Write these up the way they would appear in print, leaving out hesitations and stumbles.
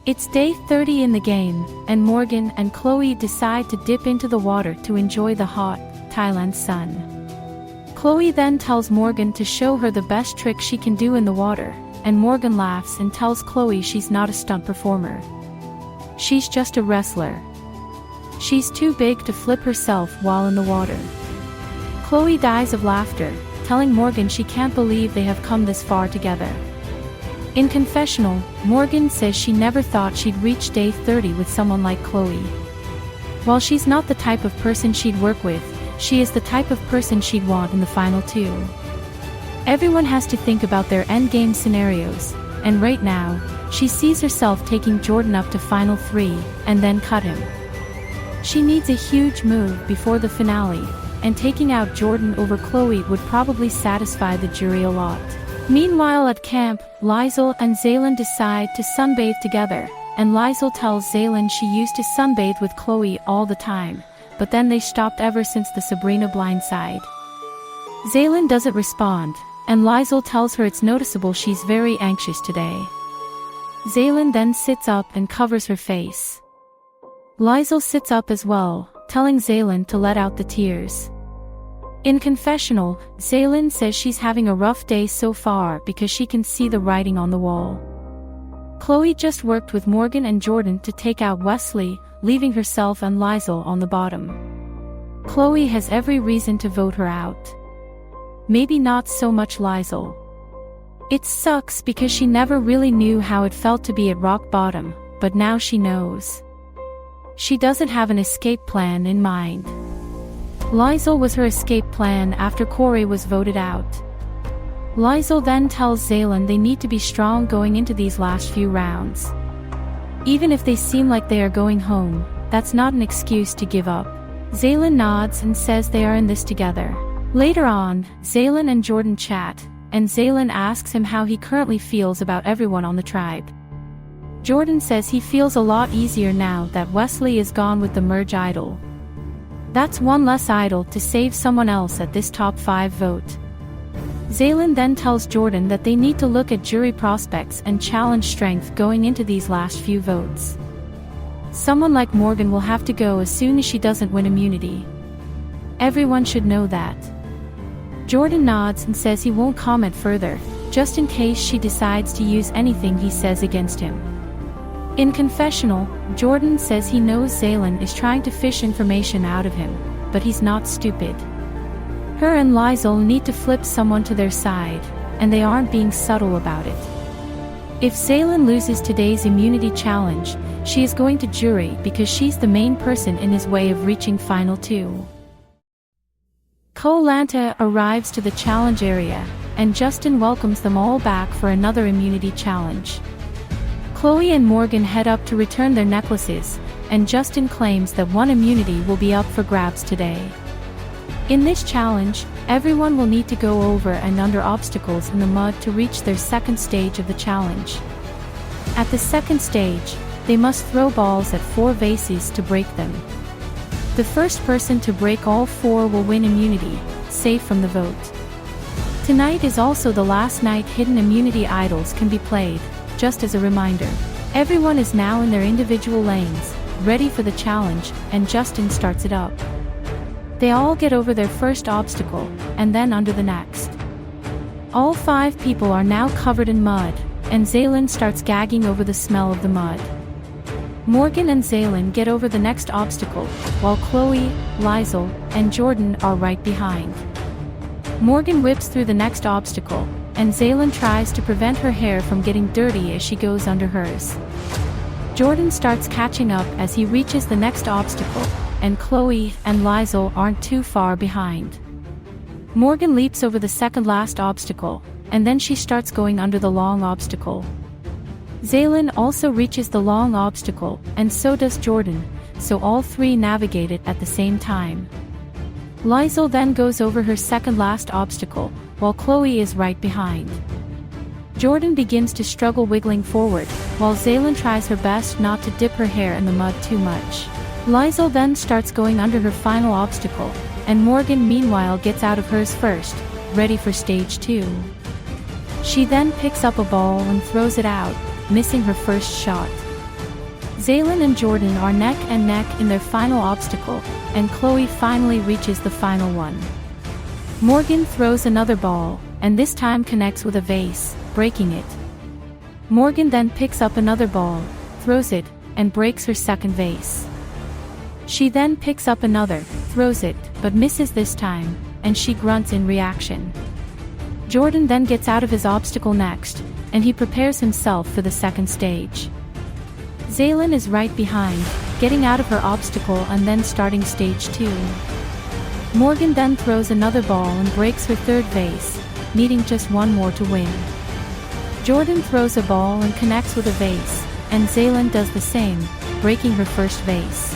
It's day 30 in the game, and Morgan and Chloe decide to dip into the water to enjoy the hot Thailand sun. Chloe then tells Morgan to show her the best trick she can do in the water, and Morgan laughs and tells Chloe she's not a stunt performer. She's just a wrestler. She's too big to flip herself while in the water. Chloe dies of laughter, telling Morgan she can't believe they have come this far together. In confessional, Morgan says she never thought she'd reach day 30 with someone like Chloe. While she's not the type of person she'd work with, she is the type of person she'd want in the final two. Everyone has to think about their endgame scenarios, and right now, she sees herself taking Jordan up to final 3, and then cut him. She needs a huge move before the finale, and taking out Jordan over Chloe would probably satisfy the jury a lot. Meanwhile at camp, Liesl and Zaylin decide to sunbathe together, and Liesl tells Zaylin she used to sunbathe with Chloe all the time, but then they stopped ever since the Sabrina blindside. Zaylin doesn't respond, and Liesl tells her it's noticeable she's very anxious today. Zaylin then sits up and covers her face. Liesl sits up as well, telling Zaylin to let out the tears. In confessional, Zaylin says she's having a rough day so far because she can see the writing on the wall. Chloe just worked with Morgan and Jordan to take out Wesley, leaving herself and Liesl on the bottom. Chloe has every reason to vote her out. Maybe not so much Liesl. It sucks because she never really knew how it felt to be at rock bottom, but now she knows. She doesn't have an escape plan in mind. Liesl was her escape plan after Corey was voted out. Liesl then tells Zaylin they need to be strong going into these last few rounds. Even if they seem like they are going home, that's not an excuse to give up. Zaylin nods and says they are in this together. Later on, Zaylin and Jordan chat, and Zaylin asks him how he currently feels about everyone on the tribe. Jordan says he feels a lot easier now that Wesley is gone with the merge idol. That's one less idol to save someone else at this top 5 vote. Zaylin then tells Jordan that they need to look at jury prospects and challenge strength going into these last few votes. Someone like Morgan will have to go as soon as she doesn't win immunity. Everyone should know that. Jordan nods and says he won't comment further, just in case she decides to use anything he says against him. In confessional, Jordan says he knows Zaylin is trying to fish information out of him, but he's not stupid. Her and Liesl need to flip someone to their side, and they aren't being subtle about it. If Zaylin loses today's immunity challenge, she is going to jury because she's the main person in his way of reaching final 2. Koh-Lanta arrives to the challenge area, and Justin welcomes them all back for another immunity challenge. Chloe and Morgan head up to return their necklaces, and Justin claims that one immunity will be up for grabs today. In this challenge, everyone will need to go over and under obstacles in the mud to reach their second stage of the challenge. At the second stage, they must throw balls at 4 vases to break them. The first person to break all 4 will win immunity, safe from the vote. Tonight is also the last night hidden immunity idols can be played. Just as a reminder, everyone is now in their individual lanes, ready for the challenge, and Justin starts it up. They all get over their first obstacle, and then under the next. All 5 people are now covered in mud, and Zaylin starts gagging over the smell of the mud. Morgan and Zaylin get over the next obstacle, while Chloe, Liesl, and Jordan are right behind. Morgan whips through the next obstacle, and Zaylin tries to prevent her hair from getting dirty as she goes under hers. Jordan starts catching up as he reaches the next obstacle, and Chloe and Liesl aren't too far behind. Morgan leaps over the second last obstacle, and then she starts going under the long obstacle. Zaylin also reaches the long obstacle, and so does Jordan, so all 3 navigate it at the same time. Liesl then goes over her second last obstacle, while Chloe is right behind. Jordan begins to struggle wiggling forward, while Zaylin tries her best not to dip her hair in the mud too much. Liesl then starts going under her final obstacle, and Morgan meanwhile gets out of hers first, ready for stage 2. She then picks up a ball and throws it out, missing her first shot. Zaylin and Jordan are neck and neck in their final obstacle, and Chloe finally reaches the final one. Morgan throws another ball, and this time connects with a vase, breaking it. Morgan then picks up another ball, throws it, and breaks her second vase. She then picks up another, throws it, but misses this time, and she grunts in reaction. Jordan then gets out of his obstacle next, and he prepares himself for the second stage. Zaylin is right behind, getting out of her obstacle and then starting stage 2. Morgan then throws another ball and breaks her third vase, needing just one more to win. Jordan throws a ball and connects with a vase, and Zaylin does the same, breaking her first vase.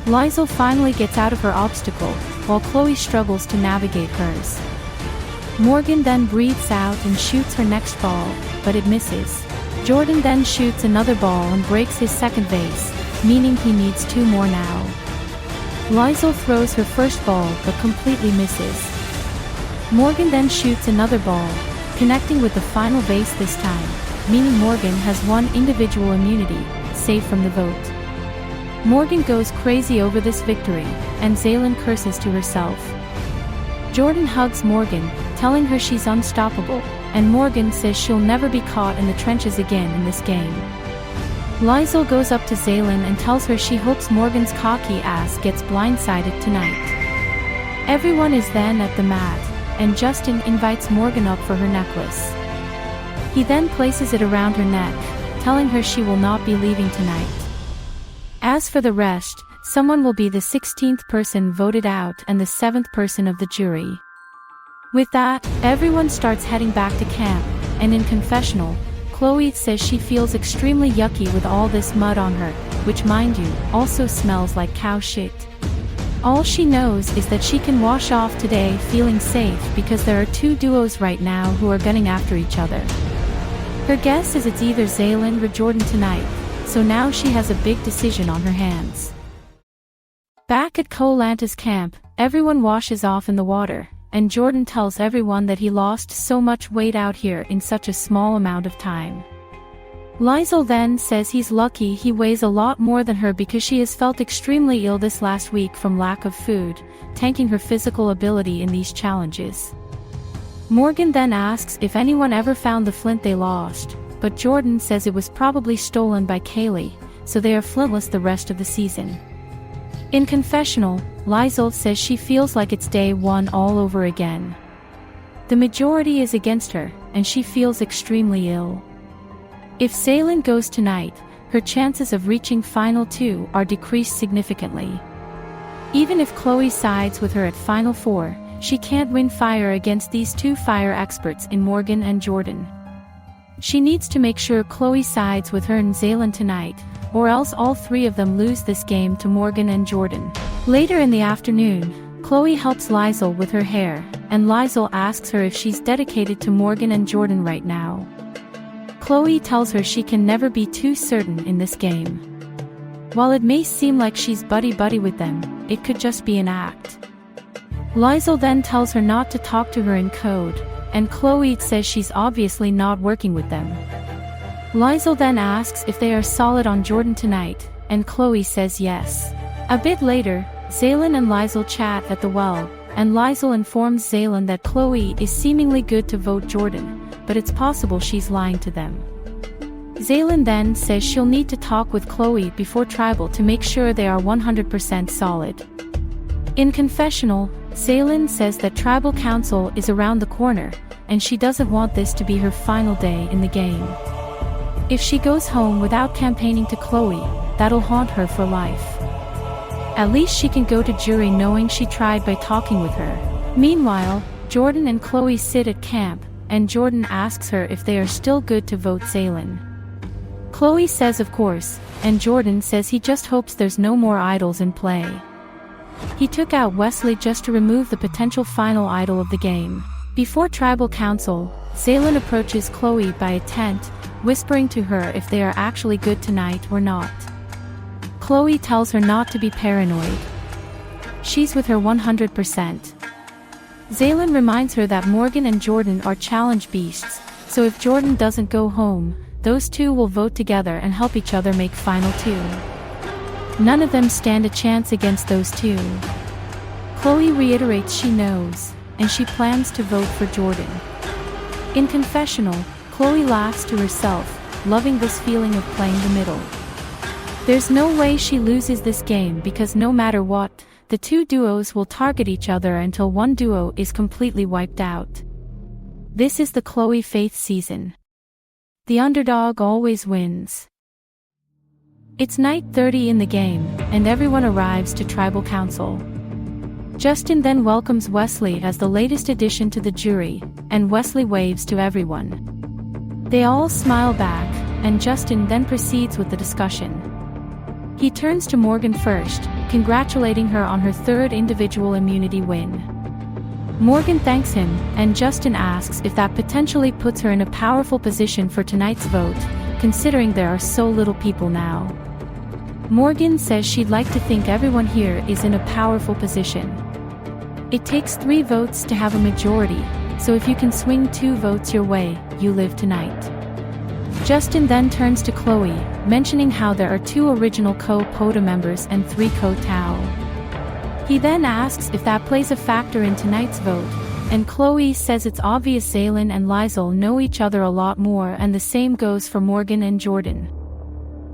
Liesl finally gets out of her obstacle, while Chloe struggles to navigate hers. Morgan then breathes out and shoots her next ball, but it misses. Jordan then shoots another ball and breaks his second vase, meaning he needs 2 more now. Liesl throws her first ball but completely misses. Morgan then shoots another ball, connecting with the final vase this time, meaning Morgan has 1 individual immunity, safe from the vote. Morgan goes crazy over this victory, and Zaylin curses to herself. Jordan hugs Morgan, telling her she's unstoppable, and Morgan says she'll never be caught in the trenches again in this game. Liesl goes up to Zaylin and tells her she hopes Morgan's cocky ass gets blindsided tonight. Everyone is then at the mat, and Justin invites Morgan up for her necklace. He then places it around her neck, telling her she will not be leaving tonight. As for the rest, someone will be the 16th person voted out and the 7th person of the jury. With that, everyone starts heading back to camp, and in confessional, Chloe says she feels extremely yucky with all this mud on her, which mind you, also smells like cow shit. All she knows is that she can wash off today feeling safe because there are 2 duos right now who are gunning after each other. Her guess is it's either Zaylin or Jordan tonight, so now she has a big decision on her hands. Back at Koh-Lanta's camp, everyone washes off in the water, and Jordan tells everyone that he lost so much weight out here in such a small amount of time. Liesl then says he's lucky he weighs a lot more than her because she has felt extremely ill this last week from lack of food, tanking her physical ability in these challenges. Morgan then asks if anyone ever found the flint they lost, but Jordan says it was probably stolen by Kaylee, so they are flintless the rest of the season. In confessional, Liesl says she feels like it's day 1 all over again. The majority is against her, and she feels extremely ill. If Zaylin goes tonight, her chances of reaching Final 2 are decreased significantly. Even if Chloe sides with her at Final 4, she can't win fire against these 2 fire experts in Morgan and Jordan. She needs to make sure Chloe sides with her and Zaylin tonight, or else all 3 of them lose this game to Morgan and Jordan. Later in the afternoon, Chloe helps Liesl with her hair, and Liesl asks her if she's dedicated to Morgan and Jordan right now. Chloe tells her she can never be too certain in this game. While it may seem like she's buddy-buddy with them, it could just be an act. Liesl then tells her not to talk to her in code, and Chloe says she's obviously not working with them. Liesl then asks if they are solid on Jordan tonight, and Chloe says yes. A bit later, Zaylin and Liesl chat at the well, and Liesl informs Zaylin that Chloe is seemingly good to vote Jordan, but it's possible she's lying to them. Zaylin then says she'll need to talk with Chloe before tribal to make sure they are 100% solid. In confessional, Zaylin says that tribal council is around the corner, and she doesn't want this to be her final day in the game. If she goes home without campaigning to Chloe, that'll haunt her for life. At least she can go to jury knowing she tried by talking with her. Meanwhile, Jordan and Chloe sit at camp, and Jordan asks her if they are still good to vote Zaylin. Chloe says of course, and Jordan says he just hopes there's no more idols in play. He took out Wesley just to remove the potential final idol of the game. Before tribal council, Zaylin approaches Chloe by a tent, whispering to her if they are actually good tonight or not. Chloe tells her not to be paranoid. She's with her 100%. Zaylin reminds her that Morgan and Jordan are challenge beasts, so if Jordan doesn't go home, those two will vote together and help each other make final two. None of them stand a chance against those two. Chloe reiterates she knows, and she plans to vote for Jordan. In confessional, Chloe laughs to herself, loving this feeling of playing the middle. There's no way she loses this game because no matter what, the two duos will target each other until one duo is completely wiped out. This is the Chloe Faith season. The underdog always wins. It's night 30 in the game, and everyone arrives to Tribal Council. Justin then welcomes Wesley as the latest addition to the jury, and Wesley waves to everyone. They all smile back, and Justin then proceeds with the discussion. He turns to Morgan first, congratulating her on her third individual immunity win. Morgan thanks him, and Justin asks if that potentially puts her in a powerful position for tonight's vote, considering there are so little people now. Morgan says she'd like to think everyone here is in a powerful position. It takes 3 votes to have a majority, so if you can swing 2 votes your way, you live tonight. Justin then turns to Chloe, mentioning how there are 2 original co-POTA members and 3 co-Tao. He then asks if that plays a factor in tonight's vote, and Chloe says it's obvious Zaylin and Lizel know each other a lot more, and the same goes for Morgan and Jordan.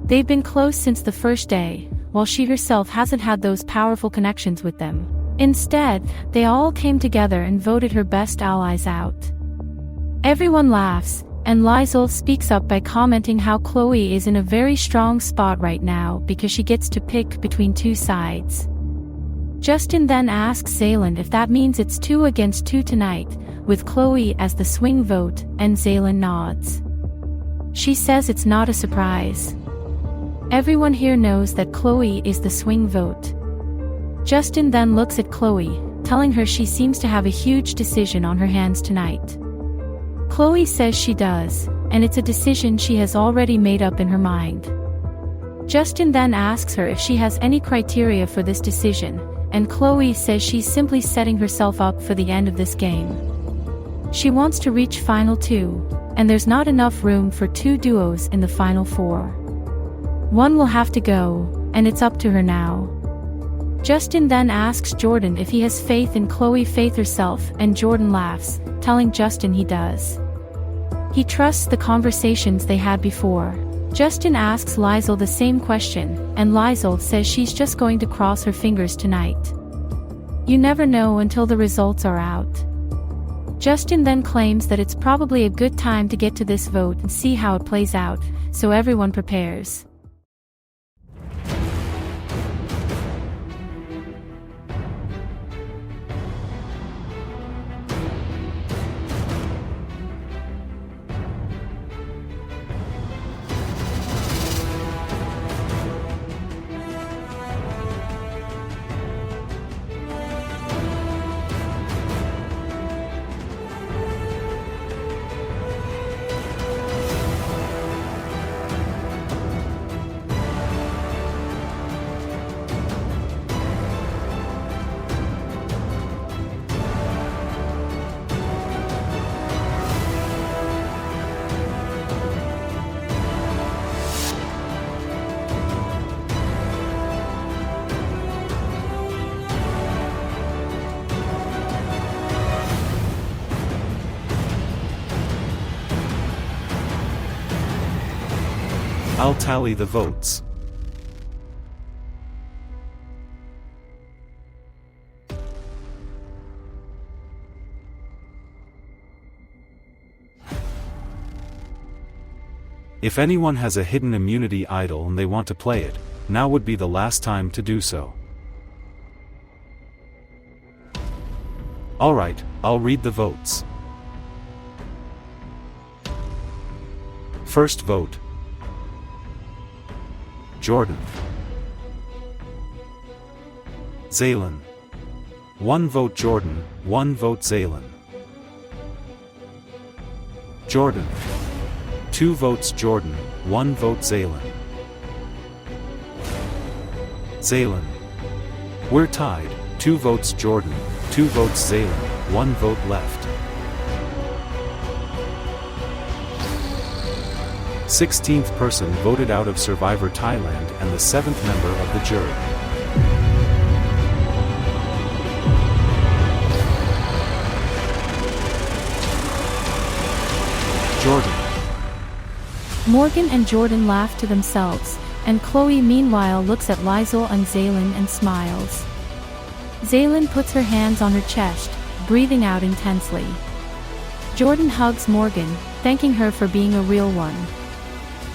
They've been close since the first day, while she herself hasn't had those powerful connections with them. Instead, they all came together and voted her best allies out. Everyone laughs, and Lizel speaks up by commenting how Chloe is in a very strong spot right now because she gets to pick between 2 sides. Justin then asks Zaylin if that means it's 2 against 2 tonight, with Chloe as the swing vote, and Zaylin nods. She says it's not a surprise. Everyone here knows that Chloe is the swing vote. Justin then looks at Chloe, telling her she seems to have a huge decision on her hands tonight. Chloe says she does, and it's a decision she has already made up in her mind. Justin then asks her if she has any criteria for this decision, and Chloe says she's simply setting herself up for the end of this game. She wants to reach Final 2, and there's not enough room for 2 duos in the Final 4. One will have to go, and it's up to her now. Justin then asks Jordan if he has faith in Chloe Faith herself, and Jordan laughs, telling Justin he does. He trusts the conversations they had before. Justin asks Lizel the same question, and Lizel says she's just going to cross her fingers tonight. You never know until the results are out. Justin then claims that it's probably a good time to get to this vote and see how it plays out, so everyone prepares. I'll tally the votes. If anyone has a hidden immunity idol and they want to play it, now would be the last time to do so. Alright, I'll read the votes. First vote. Jordan. Zaylin. 1 vote Jordan, 1 vote Zaylin. Jordan. 2 votes Jordan, 1 vote Zaylin. Zaylin. We're tied, 2 votes Jordan, 2 votes Zaylin, 1 vote left. 16th person voted out of Survivor Thailand and the 7th member of the jury. Jordan. Morgan and Jordan laugh to themselves, and Chloe meanwhile looks at Liesl and Zaylin and smiles. Zaylin puts her hands on her chest, breathing out intensely. Jordan hugs Morgan, thanking her for being a real one.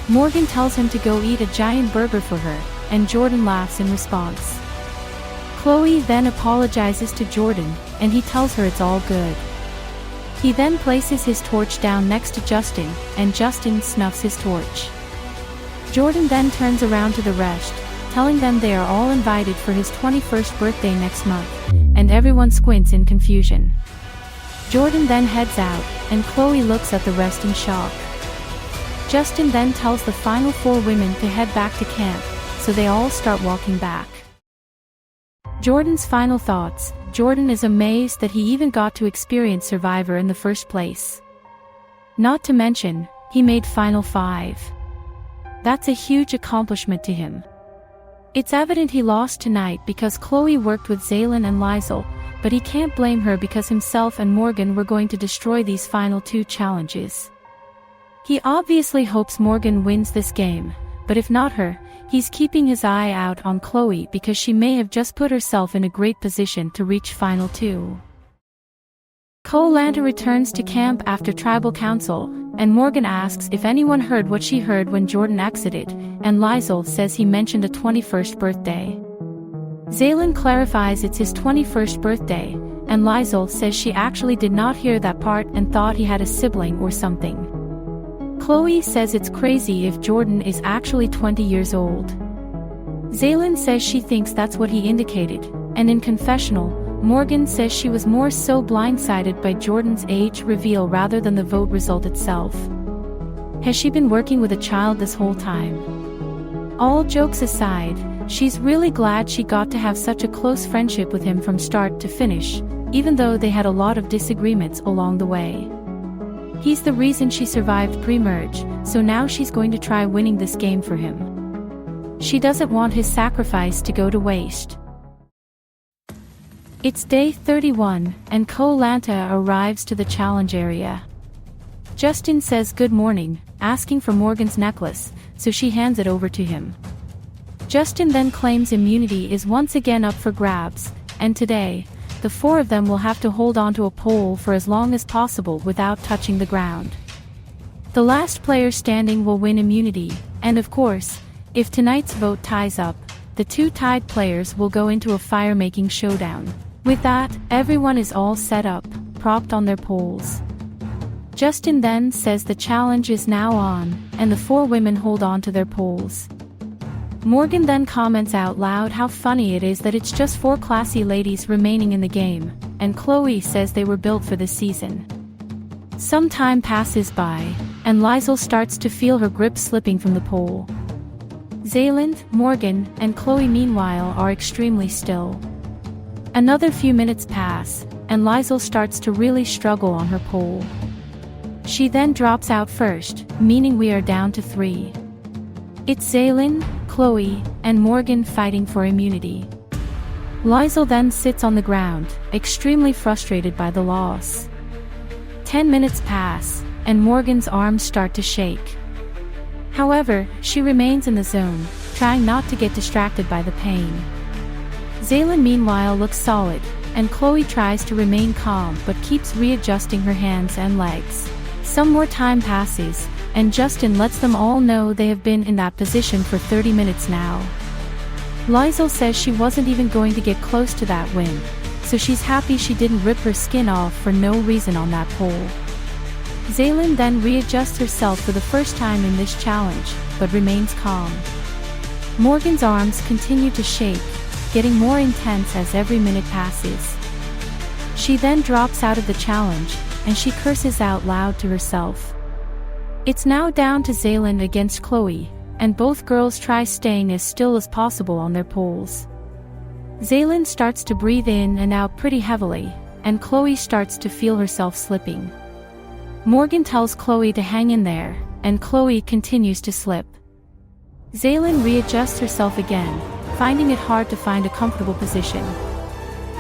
Morgan tells him to go eat a giant burger for her, and Jordan laughs in response. Chloe then apologizes to Jordan, and he tells her it's all good. He then places his torch down next to Justin, and Justin snuffs his torch. Jordan then turns around to the rest, telling them they are all invited for his 21st birthday next month, and everyone squints in confusion. Jordan then heads out, and Chloe looks at the rest in shock. Justin then tells the final 4 women to head back to camp, so they all start walking back. Jordan's final thoughts. Jordan is amazed that he even got to experience Survivor in the first place. Not to mention, he made Final 5. That's a huge accomplishment to him. It's evident he lost tonight because Chloe worked with Zaylin and Liesl, but he can't blame her because himself and Morgan were going to destroy these final 2 challenges. He obviously hopes Morgan wins this game, but if not her, he's keeping his eye out on Chloe because she may have just put herself in a great position to reach Final 2. Koh-Lanta returns to camp after tribal council, and Morgan asks if anyone heard what she heard when Jordan exited, and Liesl says he mentioned a 21st birthday. Zaylin clarifies it's his 21st birthday, and Liesl says she actually did not hear that part and thought he had a sibling or something. Chloe says it's crazy if Jordan is actually 20 years old. Zaylin says she thinks that's what he indicated, and in confessional, Morgan says she was more so blindsided by Jordan's age reveal rather than the vote result itself. Has she been working with a child this whole time? All jokes aside, she's really glad she got to have such a close friendship with him from start to finish, even though they had a lot of disagreements along the way. He's the reason she survived pre-merge, so now she's going to try winning this game for him. She doesn't want his sacrifice to go to waste. It's day 31, and Koh-Lanta arrives to the challenge area. Justin says good morning, asking for Morgan's necklace, so she hands it over to him. Justin then claims immunity is once again up for grabs, and today, the 4 of them will have to hold onto a pole for as long as possible without touching the ground. The last player standing will win immunity, and of course, if tonight's vote ties up, the 2 tied players will go into a fire-making showdown. With that, everyone is all set up, propped on their poles. Justin then says the challenge is now on, and the 4 women hold on to their poles. Morgan then comments out loud how funny it is that it's just 4 classy ladies remaining in the game, and Chloe says they were built for this season. Some time passes by, and Liesl starts to feel her grip slipping from the pole. Zaylin, Morgan, and Chloe meanwhile are extremely still. Another few minutes pass, and Liesl starts to really struggle on her pole. She then drops out first, meaning we are down to 3. It's Zaylin, Chloe, and Morgan fighting for immunity. Liesl then sits on the ground, extremely frustrated by the loss. 10 minutes pass, and Morgan's arms start to shake. However, she remains in the zone, trying not to get distracted by the pain. Zaylin meanwhile looks solid, and Chloe tries to remain calm but keeps readjusting her hands and legs. Some more time passes, and Justin lets them all know they have been in that position for 30 minutes now. Liesl says she wasn't even going to get close to that win, so she's happy she didn't rip her skin off for no reason on that pole. Zaylin then readjusts herself for the first time in this challenge, but remains calm. Morgan's arms continue to shake, getting more intense as every minute passes. She then drops out of the challenge, and she curses out loud to herself. It's now down to Zaylin against Chloe, and both girls try staying as still as possible on their poles. Zaylin starts to breathe in and out pretty heavily, and Chloe starts to feel herself slipping. Morgan tells Chloe to hang in there, and Chloe continues to slip. Zaylin readjusts herself again, finding it hard to find a comfortable position.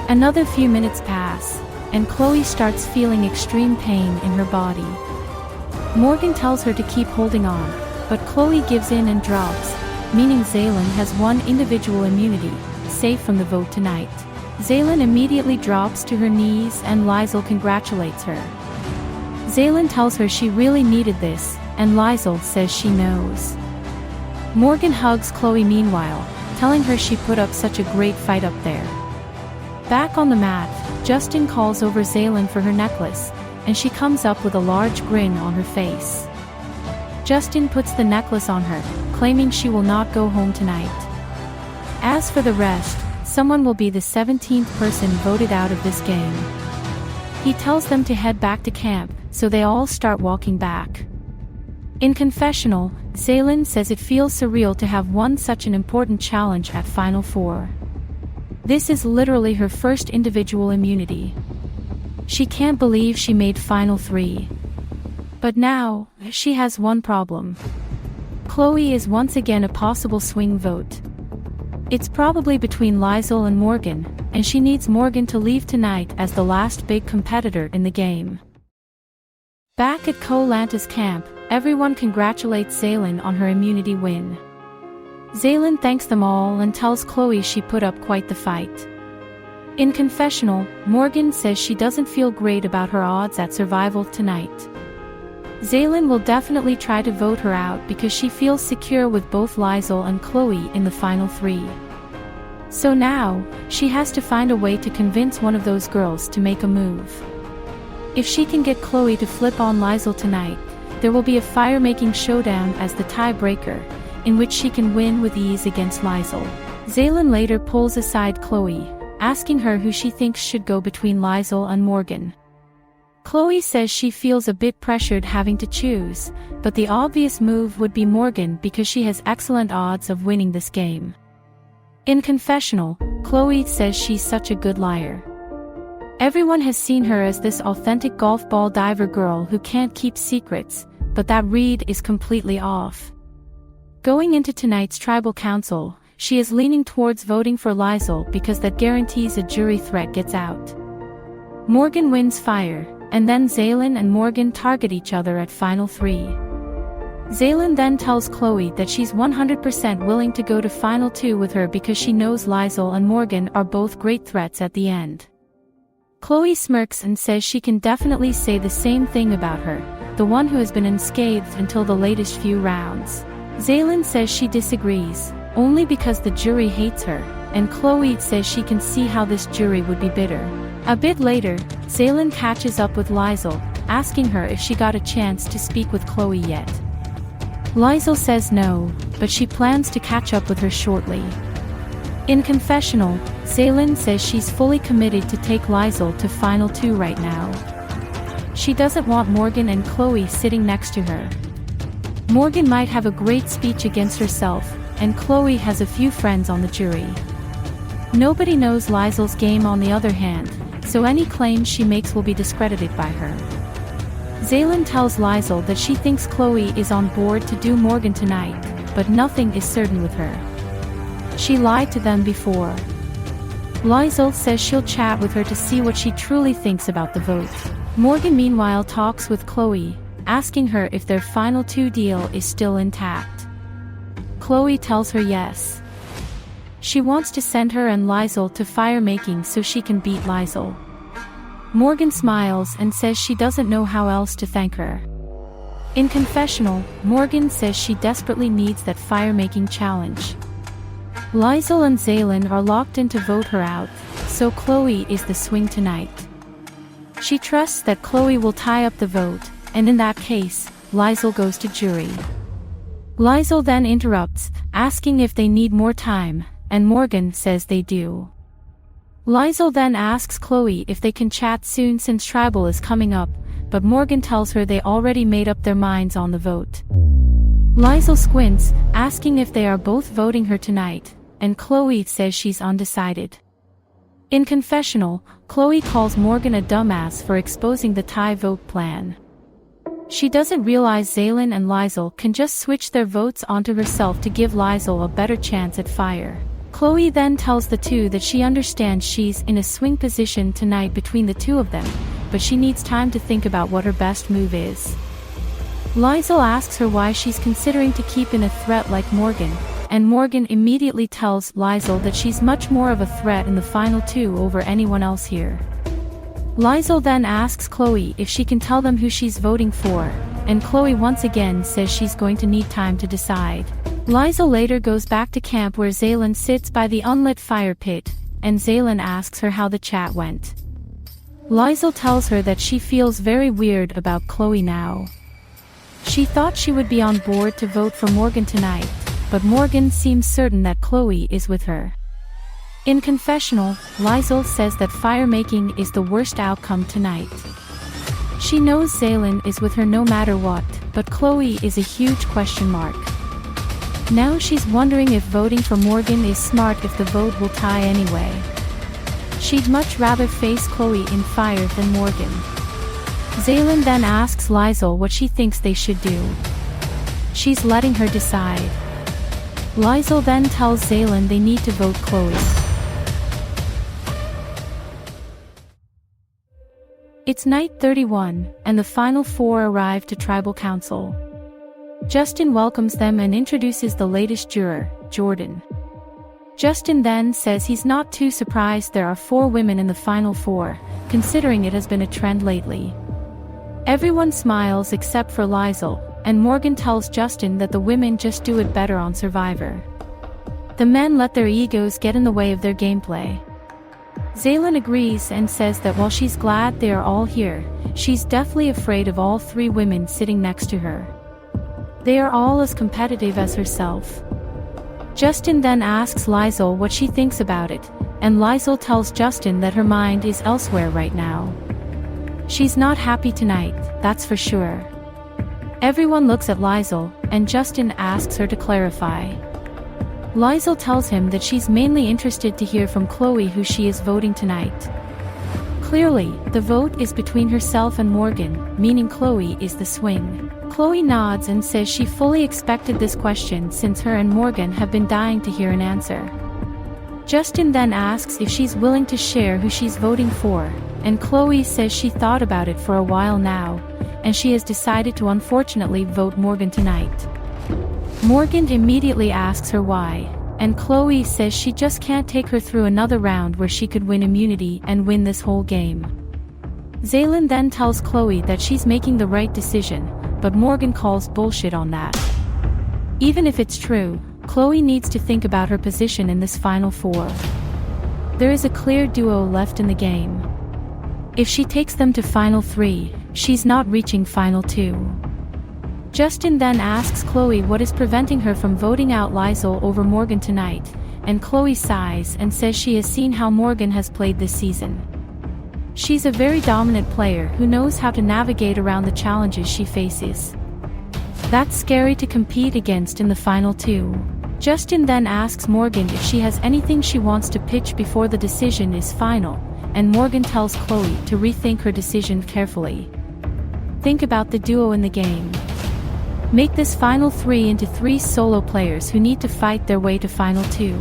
Another few minutes pass, and Chloe starts feeling extreme pain in her body. Morgan tells her to keep holding on, but Chloe gives in and drops, meaning Zaylin has one individual immunity, safe from the vote tonight. Zaylin immediately drops to her knees and Liesl congratulates her. Zaylin tells her she really needed this, and Liesl says she knows. Morgan hugs Chloe meanwhile, telling her she put up such a great fight up there. Back on the mat, Justin calls over Zaylin for her necklace, and she comes up with a large grin on her face. Justin puts the necklace on her, claiming she will not go home tonight. As for the rest, someone will be the 17th person voted out of this game. He tells them to head back to camp, so they all start walking back. In confessional, Zaylin says it feels surreal to have won such an important challenge at Final Four. This is literally her first individual immunity. She can't believe she made Final 3. But now, she has one problem. Chloe is once again a possible swing vote. It's probably between Liesl and Morgan, and she needs Morgan to leave tonight as the last big competitor in the game. Back at Koh-Lanta's camp, everyone congratulates Zaylin on her immunity win. Zaylin thanks them all and tells Chloe she put up quite the fight. In confessional, Morgan says she doesn't feel great about her odds at survival tonight. Zaylin will definitely try to vote her out because she feels secure with both Liesl and Chloe in the final 3. So now, she has to find a way to convince one of those girls to make a move. If she can get Chloe to flip on Liesl tonight, there will be a fire-making showdown as the tiebreaker, in which she can win with ease against Liesl. Zaylin later pulls aside Chloe, asking her who she thinks should go between Liesl and Morgan. Chloe says she feels a bit pressured having to choose, but the obvious move would be Morgan because she has excellent odds of winning this game. In confessional, Chloe says she's such a good liar. Everyone has seen her as this authentic golf ball diver girl who can't keep secrets, but that read is completely off. Going into tonight's tribal council, she is leaning towards voting for Liesl because that guarantees a jury threat gets out. Morgan wins fire, and then Zaylin and Morgan target each other at Final 3. Zaylin then tells Chloe that she's 100% willing to go to Final 2 with her because she knows Liesl and Morgan are both great threats at the end. Chloe smirks and says she can definitely say the same thing about her, the one who has been unscathed until the latest few rounds. Zaylin says she disagrees, only because the jury hates her, and Chloe says she can see how this jury would be bitter. A bit later, Zaylin catches up with Liesl, asking her if she got a chance to speak with Chloe yet. Liesl says no, but she plans to catch up with her shortly. In confessional, Zaylin says she's fully committed to take Liesl to Final 2 right now. She doesn't want Morgan and Chloe sitting next to her. Morgan might have a great speech against herself, and Chloe has a few friends on the jury. Nobody knows Liesl's game on the other hand, so any claims she makes will be discredited by her. Zaylin tells Liesl that she thinks Chloe is on board to do Morgan tonight, but nothing is certain with her. She lied to them before. Liesl says she'll chat with her to see what she truly thinks about the vote. Morgan meanwhile talks with Chloe, asking her if their Final 2 deal is still intact. Chloe tells her yes. She wants to send her and Liesl to fire-making so she can beat Liesl. Morgan smiles and says she doesn't know how else to thank her. In confessional, Morgan says she desperately needs that fire-making challenge. Liesl and Zaylin are locked in to vote her out, so Chloe is the swing tonight. She trusts that Chloe will tie up the vote, and in that case, Liesl goes to jury. Liesl then interrupts, asking if they need more time, and Morgan says they do. Liesl then asks Chloe if they can chat soon since tribal is coming up, but Morgan tells her they already made up their minds on the vote. Liesl squints, asking if they are both voting her tonight, and Chloe says she's undecided. In confessional, Chloe calls Morgan a dumbass for exposing the tie vote plan. She doesn't realize Zaylin and Lizel can just switch their votes onto herself to give Lizel a better chance at fire. Chloe then tells the two that she understands she's in a swing position tonight between the two of them, but she needs time to think about what her best move is. Lizel asks her why she's considering to keep in a threat like Morgan, and Morgan immediately tells Lizel that she's much more of a threat in the final two over anyone else here. Lizel then asks Chloe if she can tell them who she's voting for, and Chloe once again says she's going to need time to decide. Lizel later goes back to camp where Zaylin sits by the unlit fire pit, and Zaylin asks her how the chat went. Lizel tells her that she feels very weird about Chloe now. She thought she would be on board to vote for Morgan tonight, but Morgan seems certain that Chloe is with her. In confessional, Lizel says that fire-making is the worst outcome tonight. She knows Zaylin is with her no matter what, but Chloe is a huge question mark. Now she's wondering if voting for Morgan is smart if the vote will tie anyway. She'd much rather face Chloe in fire than Morgan. Zaylin then asks Lizel what she thinks they should do. She's letting her decide. Lizel then tells Zaylin they need to vote Chloe. It's night 31, and the final four arrive to tribal council. Justin welcomes them and introduces the latest juror, Jordan. Justin then says he's not too surprised there are 4 women in the final 4, considering it has been a trend lately. Everyone smiles except for Lizel, and Morgan tells Justin that the women just do it better on Survivor. The men let their egos get in the way of their gameplay. Zaylin agrees and says that while she's glad they are all here, she's deathly afraid of all 3 women sitting next to her. They are all as competitive as herself. Justin then asks Lizel what she thinks about it, and Lizel tells Justin that her mind is elsewhere right now. She's not happy tonight, that's for sure. Everyone looks at Lizel, and Justin asks her to clarify. Lizel tells him that she's mainly interested to hear from Chloe who she is voting tonight. Clearly, the vote is between herself and Morgan, meaning Chloe is the swing. Chloe nods and says she fully expected this question since her and Morgan have been dying to hear an answer. Justin then asks if she's willing to share who she's voting for, and Chloe says she thought about it for a while now, and she has decided to unfortunately vote Morgan tonight. Morgan immediately asks her why, and Chloe says she just can't take her through another round where she could win immunity and win this whole game. Zaylin then tells Chloe that she's making the right decision, but Morgan calls bullshit on that. Even if it's true, Chloe needs to think about her position in this final 4. There is a clear duo left in the game. If she takes them to final 3, she's not reaching final 2. Justin then asks Chloe what is preventing her from voting out Lizel over Morgan tonight, and Chloe sighs and says she has seen how Morgan has played this season. She's a very dominant player who knows how to navigate around the challenges she faces. That's scary to compete against in the final 2. Justin then asks Morgan if she has anything she wants to pitch before the decision is final, and Morgan tells Chloe to rethink her decision carefully. Think about the duo in the game. Make this final 3 into 3 solo players who need to fight their way to final 2.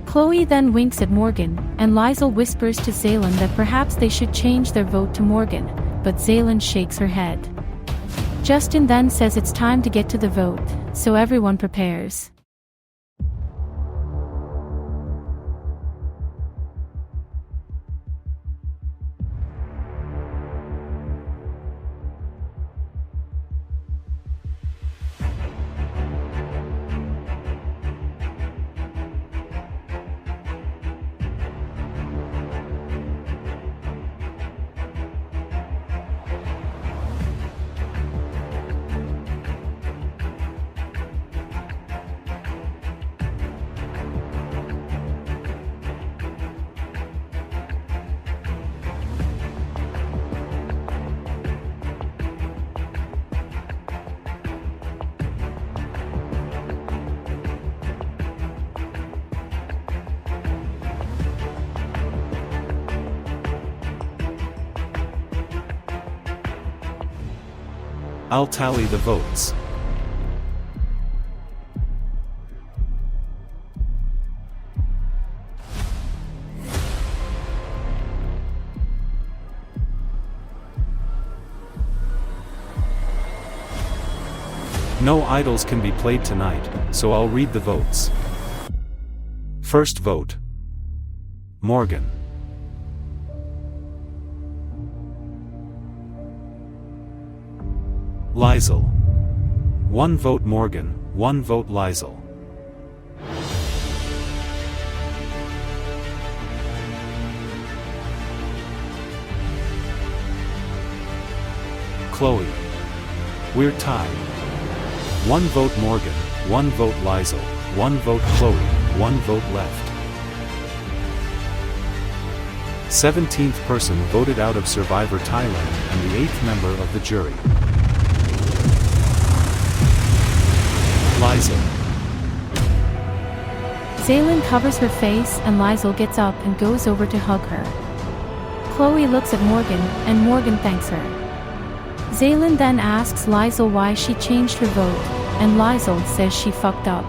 Chloe then winks at Morgan, and Lizel whispers to Zaylin that perhaps they should change their vote to Morgan, but Zaylin shakes her head. Justin then says it's time to get to the vote, so everyone prepares. I'll tally the votes. No idols can be played tonight, so I'll read the votes. First vote. Morgan. Liesl. 1 vote Morgan, 1 vote Liesl. Chloe. We're tied. 1 vote Morgan, 1 vote Liesl, 1 vote Chloe, 1 vote left. 17th person voted out of Survivor Thailand and the 8th member of the jury. Liesl. Zaylin covers her face and Liesl gets up and goes over to hug her. Chloe looks at Morgan, and Morgan thanks her. Zaylin then asks Liesl why she changed her vote, and Liesl says she fucked up.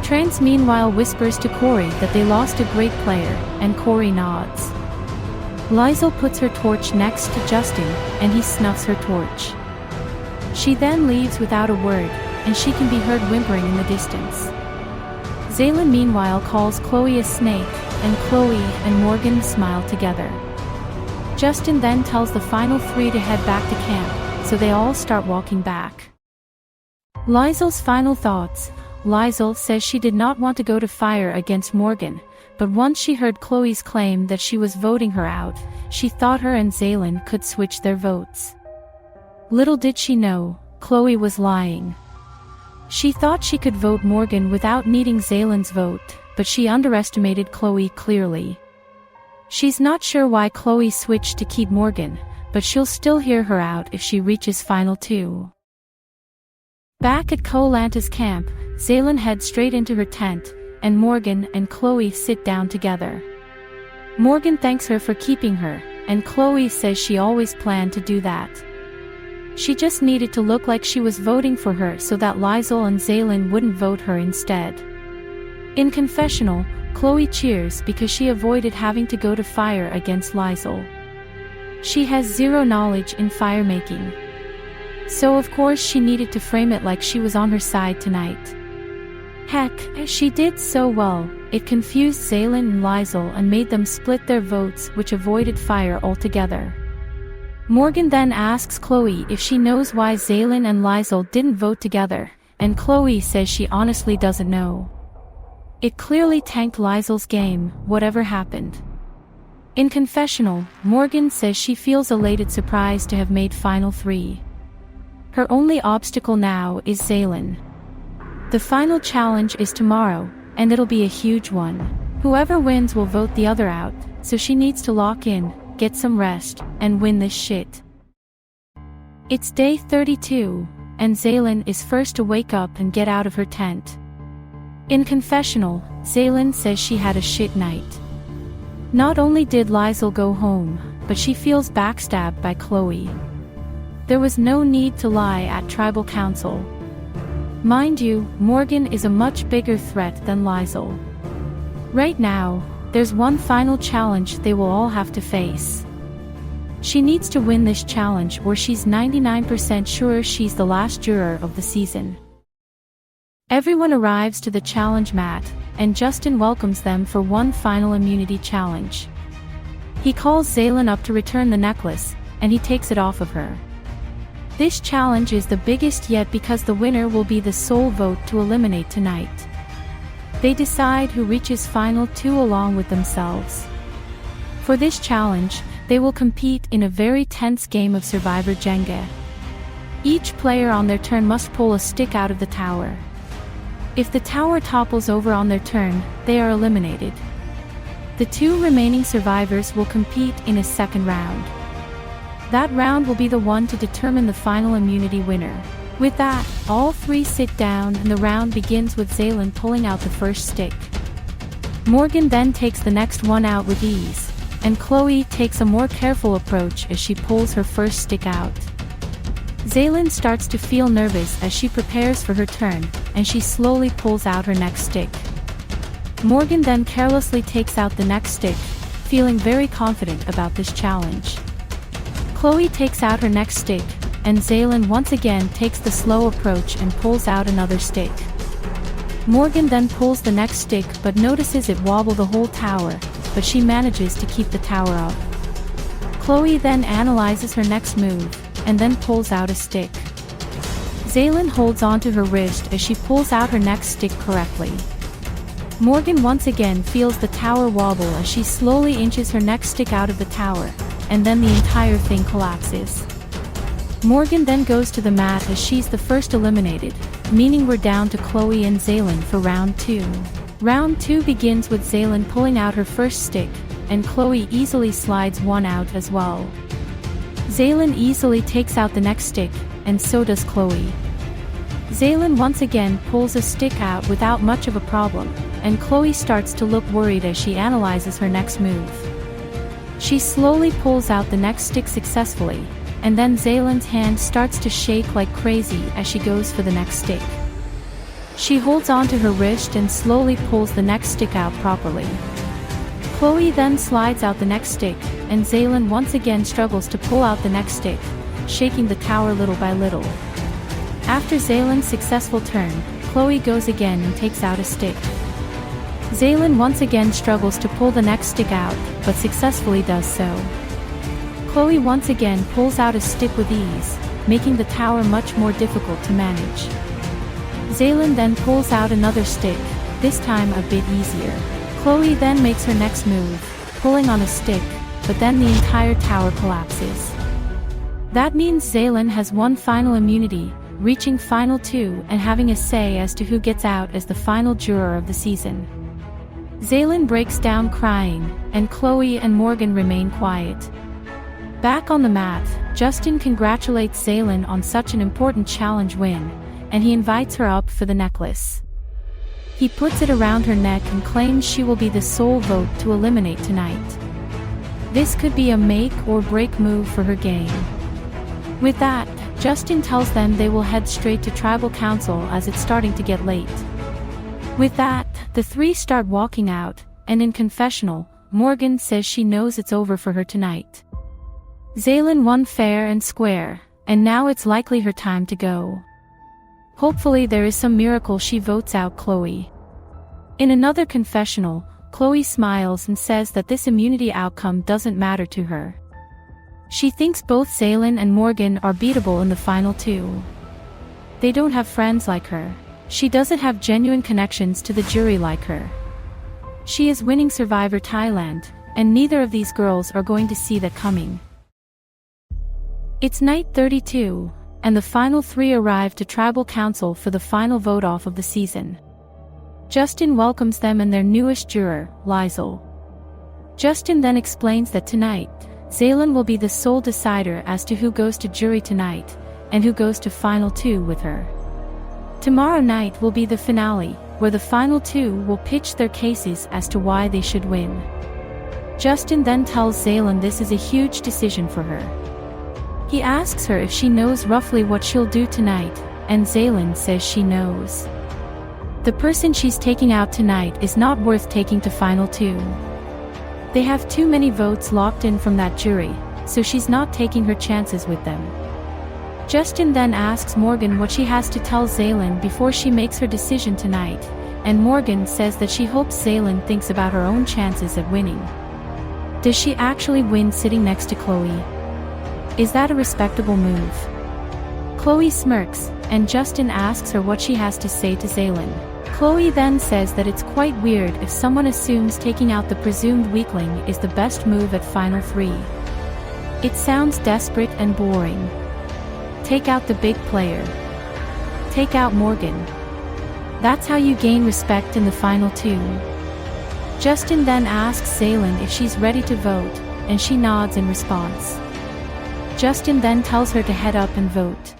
Trance meanwhile whispers to Corey that they lost a great player, and Corey nods. Liesl puts her torch next to Justin, and he snuffs her torch. She then leaves without a word, and she can be heard whimpering in the distance. Zaylin meanwhile calls Chloe a snake, and Chloe and Morgan smile together. Justin then tells the final 3 to head back to camp, so they all start walking back. Liesl's final thoughts. Liesl says she did not want to go to fire against Morgan, but once she heard Chloe's claim that she was voting her out, she thought her and Zaylin could switch their votes. Little did she know, Chloe was lying. She thought she could vote Morgan without needing Zaylin's vote, but she underestimated Chloe clearly. She's not sure why Chloe switched to keep Morgan, but she'll still hear her out if she reaches final 2. Back at Koh-Lanta's camp, Zaylin heads straight into her tent, and Morgan and Chloe sit down together. Morgan thanks her for keeping her, and Chloe says she always planned to do that. She just needed to look like she was voting for her so that Liesl and Zaylin wouldn't vote her instead. In confessional, Chloe cheers because she avoided having to go to fire against Liesl. She has zero knowledge in fire making. So of course she needed to frame it like she was on her side tonight. Heck, she did so well, it confused Zaylin and Liesl and made them split their votes, which avoided fire altogether. Morgan then asks Chloe if she knows why Zaylin and Liesl didn't vote together, and Chloe says she honestly doesn't know. It clearly tanked Liesl's game, whatever happened. In confessional, Morgan says she feels elated surprised to have made final 3. Her only obstacle now is Zaylin. The final challenge is tomorrow, and it'll be a huge one. Whoever wins will vote the other out, so she needs to lock in, get some rest, and win this shit. It's day 32, and Zaylin is first to wake up and get out of her tent. In confessional, Zaylin says she had a shit night. Not only did Liesl go home, but she feels backstabbed by Chloe. There was no need to lie at tribal council. Mind you, Morgan is a much bigger threat than Liesl. Right now, there's one final challenge they will all have to face. She needs to win this challenge or she's 99% sure she's the last juror of the season. Everyone arrives to the challenge mat, and Justin welcomes them for one final immunity challenge. He calls Zaylin up to return the necklace, and he takes it off of her. This challenge is the biggest yet because the winner will be the sole vote to eliminate tonight. They decide who reaches final 2 along with themselves. For this challenge, they will compete in a very tense game of Survivor Jenga. Each player on their turn must pull a stick out of the tower. If the tower topples over on their turn, they are eliminated. The 2 remaining survivors will compete in a second round. That round will be the one to determine the final immunity winner. With that, all 3 sit down and the round begins with Zaylin pulling out the first stick. Morgan then takes the next one out with ease, and Chloe takes a more careful approach as she pulls her first stick out. Zaylin starts to feel nervous as she prepares for her turn, and she slowly pulls out her next stick. Morgan then carelessly takes out the next stick, feeling very confident about this challenge. Chloe takes out her next stick, and Zaylin once again takes the slow approach and pulls out another stick. Morgan then pulls the next stick but notices it wobble the whole tower, but she manages to keep the tower up. Chloe then analyzes her next move, and then pulls out a stick. Zaylin holds onto her wrist as she pulls out her next stick correctly. Morgan once again feels the tower wobble as she slowly inches her next stick out of the tower, and then the entire thing collapses. Morgan then goes to the mat as she's the first eliminated, meaning we're down to Chloe and Zaylin for round 2. Round 2 begins with Zaylin pulling out her first stick, and Chloe easily slides one out as well. Zaylin easily takes out the next stick, and so does Chloe. Zaylin once again pulls a stick out without much of a problem, and Chloe starts to look worried as she analyzes her next move. She slowly pulls out the next stick successfully, and then Zaylin's hand starts to shake like crazy as she goes for the next stick. She holds onto her wrist and slowly pulls the next stick out properly. Chloe then slides out the next stick, and Zaylin once again struggles to pull out the next stick, shaking the tower little by little. After Zaylin's successful turn, Chloe goes again and takes out a stick. Zaylin once again struggles to pull the next stick out, but successfully does so. Chloe once again pulls out a stick with ease, making the tower much more difficult to manage. Zaylin then pulls out another stick, this time a bit easier. Chloe then makes her next move, pulling on a stick, but then the entire tower collapses. That means Zaylin has one final immunity, reaching final 2 and having a say as to who gets out as the final juror of the season. Zaylin breaks down crying, and Chloe and Morgan remain quiet. Back on the mat, Justin congratulates Zaylin on such an important challenge win, and he invites her up for the necklace. He puts it around her neck and claims she will be the sole vote to eliminate tonight. This could be a make or break move for her game. With that, Justin tells them they will head straight to tribal council as it's starting to get late. With that, the three start walking out, and in confessional, Morgan says she knows it's over for her tonight. Zaylin won fair and square, and now it's likely her time to go. Hopefully there is some miracle she votes out Chloe. In another confessional, Chloe smiles and says that this immunity outcome doesn't matter to her. She thinks both Zaylin and Morgan are beatable in the final 2. They don't have friends like her. She doesn't have genuine connections to the jury like her. She is winning Survivor Thailand, and neither of these girls are going to see that coming. It's night 32, and the final 3 arrive to tribal council for the final vote-off of the season. Justin welcomes them and their newest juror, Liesl. Justin then explains that tonight, Zaylin will be the sole decider as to who goes to jury tonight, and who goes to final 2 with her. Tomorrow night will be the finale, where the final 2 will pitch their cases as to why they should win. Justin then tells Zaylin this is a huge decision for her. He asks her if she knows roughly what she'll do tonight, and Zaylin says she knows. The person she's taking out tonight is not worth taking to final 2. They have too many votes locked in from that jury, so she's not taking her chances with them. Justin then asks Morgan what she has to tell Zaylin before she makes her decision tonight, and Morgan says that she hopes Zaylin thinks about her own chances at winning. Does she actually win sitting next to Chloe? Is that a respectable move? Chloe smirks, and Justin asks her what she has to say to Zaylin. Chloe then says that it's quite weird if someone assumes taking out the presumed weakling is the best move at final 3. It sounds desperate and boring. Take out the big player. Take out Morgan. That's how you gain respect in the final 2. Justin then asks Zaylin if she's ready to vote, and she nods in response. Justin then tells her to head up and vote.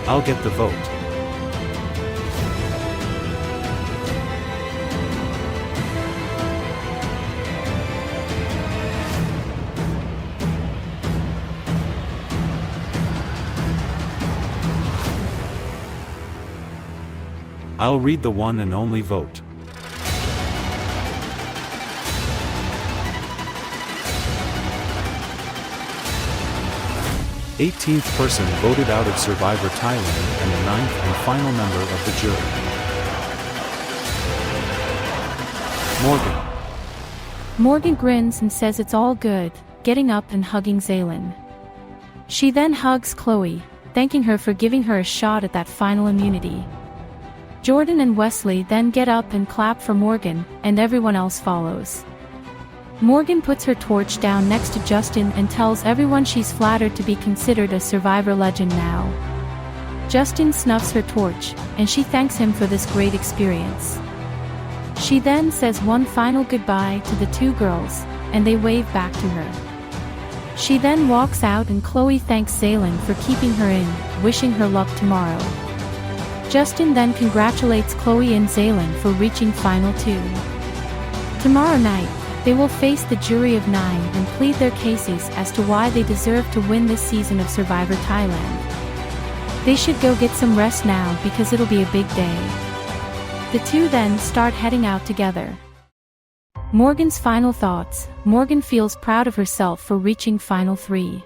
I'll get the vote. I'll read the one and only vote. The 18th person voted out of Survivor Thailand and the 9th and final member of the jury. Morgan. Morgan grins and says it's all good, getting up and hugging Zaylin. She then hugs Chloe, thanking her for giving her a shot at that final immunity. Jordan and Wesley then get up and clap for Morgan, and everyone else follows. Morgan puts her torch down next to Justin and tells everyone she's flattered to be considered a Survivor legend now. Justin snuffs her torch, and she thanks him for this great experience. She then says one final goodbye to the two girls, and they wave back to her. She then walks out and Chloe thanks Zaylin for keeping her in, wishing her luck tomorrow. Justin then congratulates Chloe and Zaylin for reaching Final 2. Tomorrow night, they will face the jury of 9 and plead their cases as to why they deserve to win this season of Survivor Thailand. They should go get some rest now because it'll be a big day. The two then start heading out together. Morgan's final thoughts. Morgan feels proud of herself for reaching Final 3.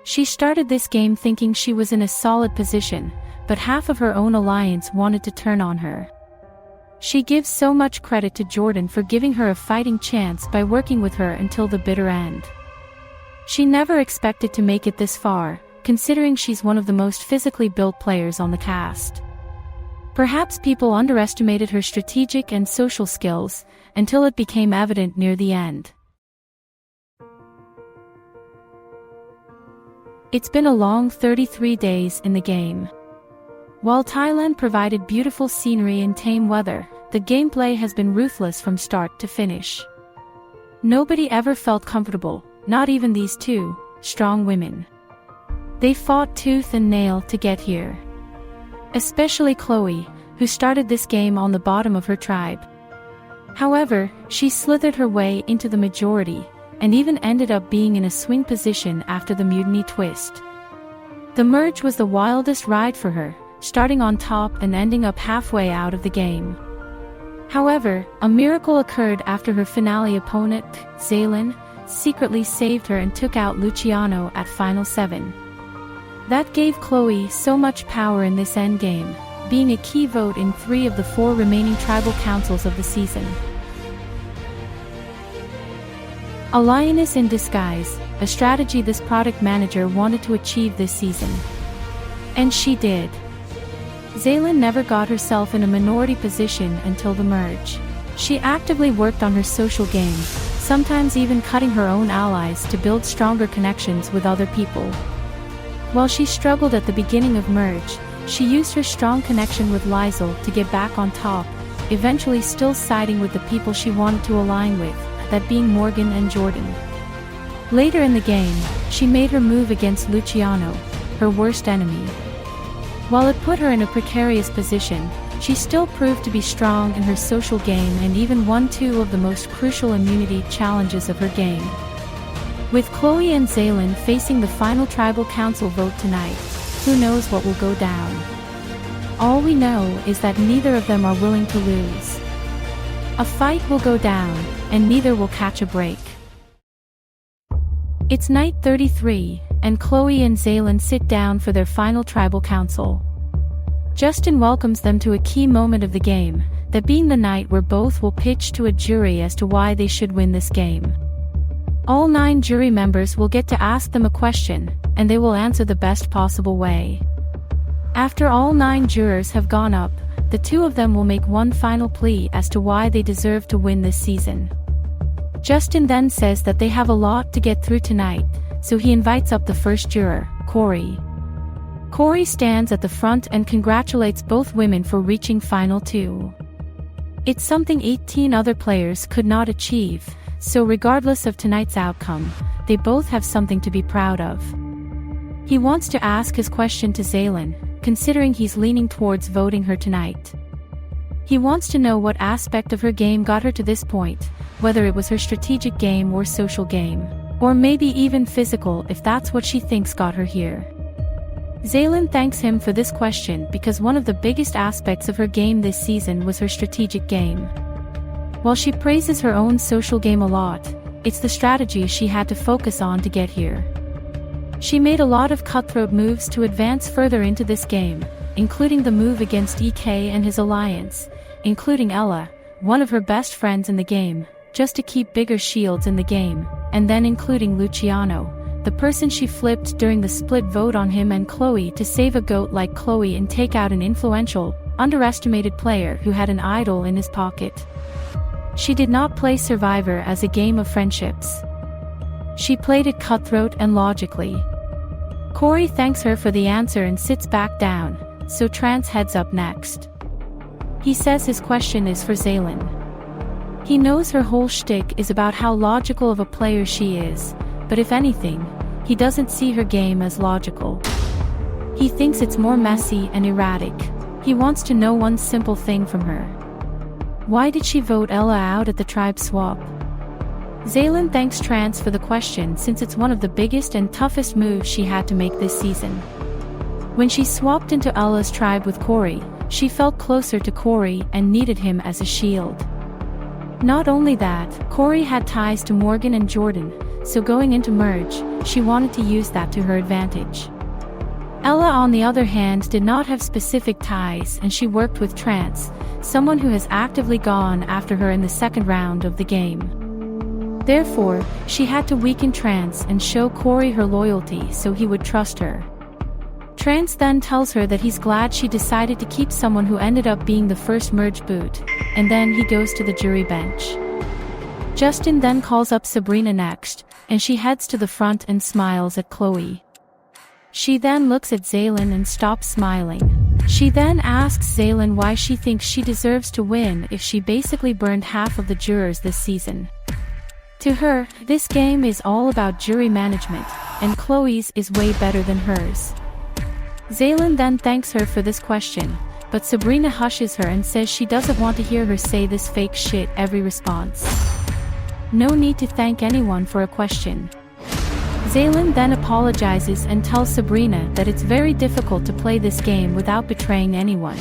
She started this game thinking she was in a solid position, but half of her own alliance wanted to turn on her. She gives so much credit to Jordan for giving her a fighting chance by working with her until the bitter end. She never expected to make it this far, considering she's one of the most physically built players on the cast. Perhaps people underestimated her strategic and social skills, until it became evident near the end. It's been a long 33 days in the game. While Thailand provided beautiful scenery and tame weather, the gameplay has been ruthless from start to finish. Nobody ever felt comfortable, not even these two strong women. They fought tooth and nail to get here. Especially Chloe, who started this game on the bottom of her tribe. However, she slithered her way into the majority, and even ended up being in a swing position after the mutiny twist. The merge was the wildest ride for her, starting on top and ending up halfway out of the game. However, a miracle occurred after her finale opponent, Zaylin, secretly saved her and took out Luciano at Final 7. That gave Chloe so much power in this endgame, being a key vote in 3 of the 4 remaining tribal councils of the season. A lioness in disguise, a strategy this product manager wanted to achieve this season. And she did. Zaylin never got herself in a minority position until the merge. She actively worked on her social game, sometimes even cutting her own allies to build stronger connections with other people. While she struggled at the beginning of merge, she used her strong connection with Liesl to get back on top, eventually still siding with the people she wanted to align with, that being Morgan and Jordan. Later in the game, she made her move against Luciano, her worst enemy. While it put her in a precarious position, she still proved to be strong in her social game and even won 2 of the most crucial immunity challenges of her game. With Chloe and Zaylin facing the final tribal council vote tonight, who knows what will go down? All we know is that neither of them are willing to lose. A fight will go down, and neither will catch a break. It's night 33, and Chloe and Zaylin sit down for their final tribal council. Justin welcomes them to a key moment of the game, that being the night where both will pitch to a jury as to why they should win this game. All 9 jury members will get to ask them a question, and they will answer the best possible way. After all 9 jurors have gone up, the 2 of them will make one final plea as to why they deserve to win this season. Justin then says that they have a lot to get through tonight, so he invites up the first juror, Corey. Corey stands at the front and congratulates both women for reaching Final 2. It's something 18 other players could not achieve, so regardless of tonight's outcome, they both have something to be proud of. He wants to ask his question to Zaylin, considering he's leaning towards voting her tonight. He wants to know what aspect of her game got her to this point, whether it was her strategic game or social game, or maybe even physical if that's what she thinks got her here. Zaylin thanks him for this question because one of the biggest aspects of her game this season was her strategic game. While she praises her own social game a lot, it's the strategy she had to focus on to get here. She made a lot of cutthroat moves to advance further into this game, including the move against EK and his alliance, including Ella, one of her best friends in the game, just to keep bigger shields in the game, and then including Luciano, the person she flipped during the split vote on him and Chloe to save a goat like Chloe and take out an influential, underestimated player who had an idol in his pocket. She did not play Survivor as a game of friendships. She played it cutthroat and logically. Corey thanks her for the answer and sits back down, so Trance heads up next. He says his question is for Zaylin. He knows her whole shtick is about how logical of a player she is, but if anything, he doesn't see her game as logical. He thinks it's more messy and erratic. He wants to know one simple thing from her. Why did she vote Ella out at the tribe swap? Zaylin thanks Trance for the question since it's one of the biggest and toughest moves she had to make this season. When she swapped into Ella's tribe with Corey, she felt closer to Corey and needed him as a shield. Not only that, Corey had ties to Morgan and Jordan, so going into Merge, she wanted to use that to her advantage. Ella on the other hand did not have specific ties and she worked with Trance, someone who has actively gone after her in the second round of the game. Therefore, she had to weaken Trance and show Corey her loyalty so he would trust her. Trance then tells her that he's glad she decided to keep someone who ended up being the first Merge boot, and then he goes to the jury bench. Justin then calls up Sabrina next, and she heads to the front and smiles at Chloe. She then looks at Zaylin and stops smiling. She then asks Zaylin why she thinks she deserves to win if she basically burned half of the jurors this season. To her, this game is all about jury management, and Chloe's is way better than hers. Zaylin then thanks her for this question, but Sabrina hushes her and says she doesn't want to hear her say this fake shit every response. No need to thank anyone for a question. Zaylin then apologizes and tells Sabrina that it's very difficult to play this game without betraying anyone.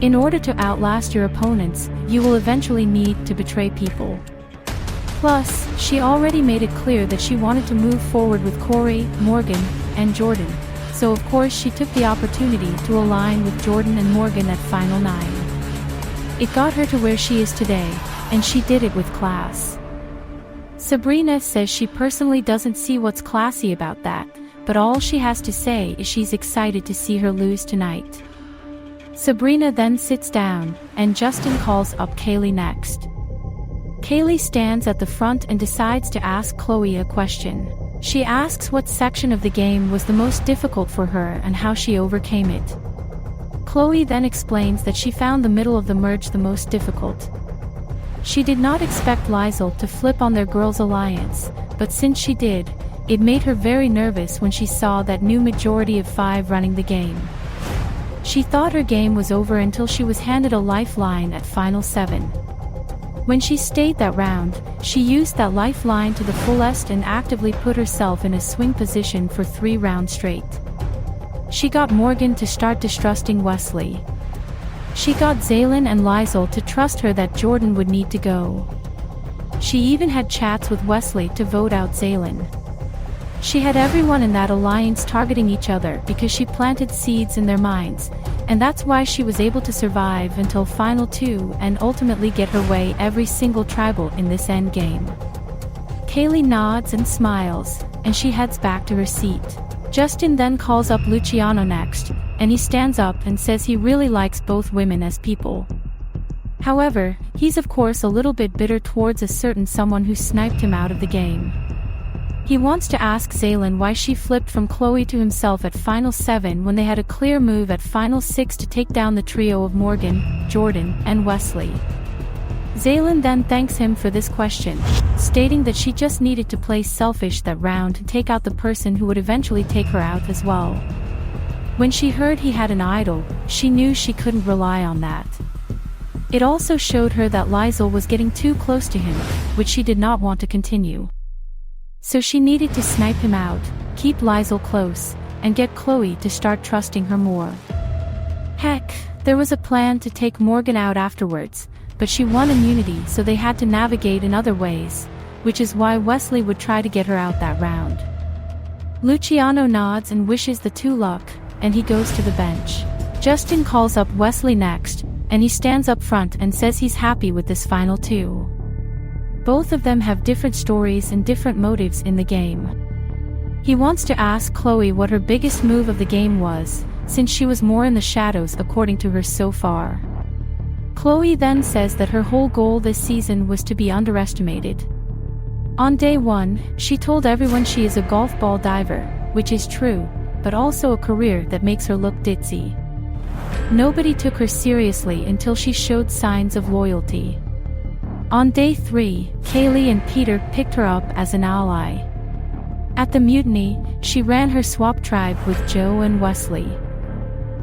In order to outlast your opponents, you will eventually need to betray people. Plus, she already made it clear that she wanted to move forward with Corey, Morgan, and Jordan, so of course she took the opportunity to align with Jordan and Morgan at Final 9. It got her to where she is today, and she did it with class. Sabrina says she personally doesn't see what's classy about that, but all she has to say is she's excited to see her lose tonight. Sabrina then sits down, and Justin calls up Kaylee next. Kaylee stands at the front and decides to ask Chloe a question. She asks what section of the game was the most difficult for her and how she overcame it. Chloe then explains that she found the middle of the merge the most difficult. She did not expect Liesl to flip on their girls' alliance, but since she did, it made her very nervous when she saw that new majority of 5 running the game. She thought her game was over until she was handed a lifeline at Final 7. When she stayed that round, she used that lifeline to the fullest and actively put herself in a swing position for 3 rounds straight. She got Morgan to start distrusting Wesley. She got Zaylin and Liesl to trust her that Jordan would need to go. She even had chats with Wesley to vote out Zaylin. She had everyone in that alliance targeting each other because she planted seeds in their minds, and that's why she was able to survive until Final 2 and ultimately get her way every single tribal in this endgame. Kaylee nods and smiles, and she heads back to her seat. Justin then calls up Luciano next, and he stands up and says he really likes both women as people. However, he's of course a little bit bitter towards a certain someone who sniped him out of the game. He wants to ask Zaylin why she flipped from Chloe to himself at Final 7 when they had a clear move at Final 6 to take down the trio of Morgan, Jordan, and Wesley. Zaylin then thanks him for this question, stating that she just needed to play selfish that round to take out the person who would eventually take her out as well. When she heard he had an idol, she knew she couldn't rely on that. It also showed her that Liesl was getting too close to him, which she did not want to continue. So she needed to snipe him out, keep Liesl close, and get Chloe to start trusting her more. Heck, there was a plan to take Morgan out afterwards, but she won immunity, so they had to navigate in other ways, which is why Wesley would try to get her out that round. Luciano nods and wishes the two luck, and he goes to the bench. Justin calls up Wesley next, and he stands up front and says he's happy with this final two. Both of them have different stories and different motives in the game. He wants to ask Chloe what her biggest move of the game was, since she was more in the shadows according to her so far. Chloe then says that her whole goal this season was to be underestimated. On day 1, she told everyone she is a golf ball diver, which is true, but also a career that makes her look ditzy. Nobody took her seriously until she showed signs of loyalty. On day 3, Kaylee and Peter picked her up as an ally. At the mutiny, she ran her swap tribe with Joe and Wesley.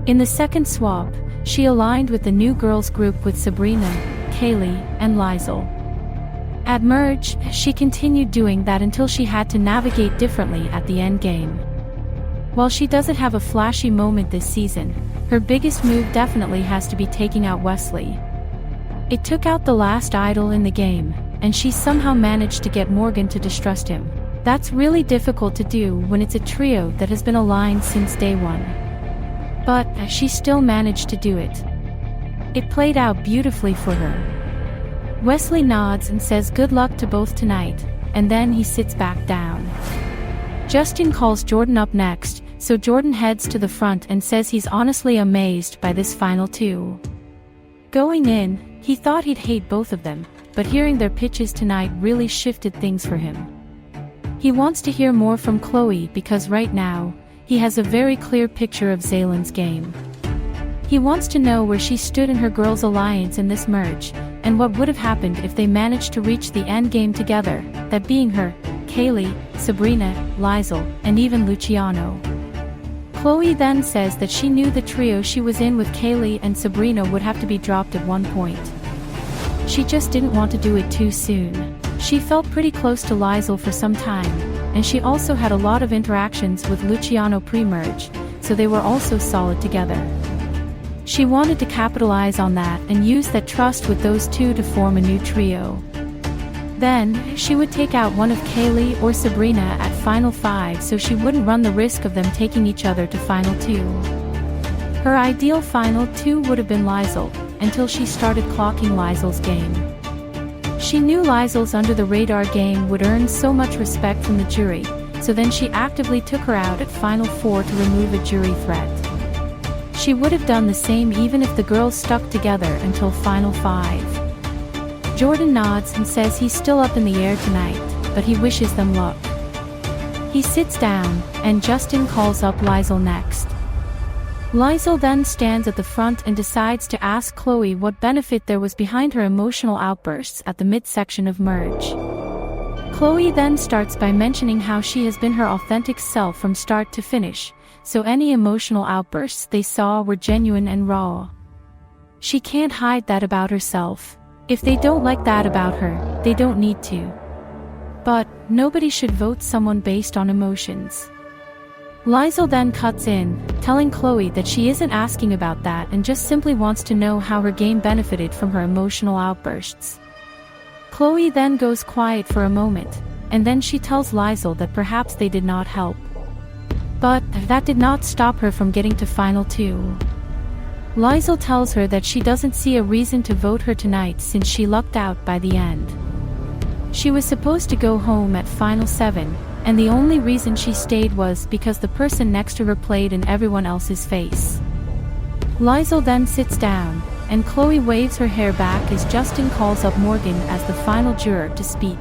In the second swap, she aligned with the new girls group with Sabrina, Kaylee, and Liesl. At merge, she continued doing that until she had to navigate differently at the end game. While she doesn't have a flashy moment this season, her biggest move definitely has to be taking out Wesley. It took out the last idol in the game, and she somehow managed to get Morgan to distrust him. That's really difficult to do when it's a trio that has been aligned since day 1. But she still managed to do it. It played out beautifully for her. Wesley nods and says good luck to both tonight, and then he sits back down. Justin calls Jordan up next, so Jordan heads to the front and says he's honestly amazed by this final two. Going in, he thought he'd hate both of them, but hearing their pitches tonight really shifted things for him. He wants to hear more from Chloe because right now, he has a very clear picture of Zaylen's game. He wants to know where she stood in her girls' alliance in this merge, and what would have happened if they managed to reach the end game together, that being her, Kaylee, Sabrina, Liesl, and even Luciano. Chloe then says that she knew the trio she was in with Kaylee and Sabrina would have to be dropped at one point. She just didn't want to do it too soon. She felt pretty close to Liesl for some time, and she also had a lot of interactions with Luciano pre-merge, so they were also solid together. She wanted to capitalize on that and use that trust with those two to form a new trio. Then, she would take out one of Kaylee or Sabrina at Final 5 so she wouldn't run the risk of them taking each other to Final 2. Her ideal Final 2 would have been Liesl, until she started clocking Liesl's game. She knew Liesl's under-the-radar game would earn so much respect from the jury, so then she actively took her out at Final 4 to remove a jury threat. She would have done the same even if the girls stuck together until Final 5. Jordan nods and says he's still up in the air tonight, but he wishes them luck. He sits down, and Justin calls up Liesl next. Liesl then stands at the front and decides to ask Chloe what benefit there was behind her emotional outbursts at the midsection of merge. Chloe then starts by mentioning how she has been her authentic self from start to finish, so any emotional outbursts they saw were genuine and raw. She can't hide that about herself. If they don't like that about her, they don't need to. But, nobody should vote someone based on emotions. Liesl then cuts in, telling Chloe that she isn't asking about that and just simply wants to know how her game benefited from her emotional outbursts. Chloe then goes quiet for a moment, and then she tells Liesl that perhaps they did not help. But, that did not stop her from getting to Final 2. Liesl tells her that she doesn't see a reason to vote her tonight since she lucked out by the end. She was supposed to go home at Final 7, and the only reason she stayed was because the person next to her played in everyone else's face. Liesl then sits down, and Chloe waves her hair back as Justin calls up Morgan as the final juror to speak.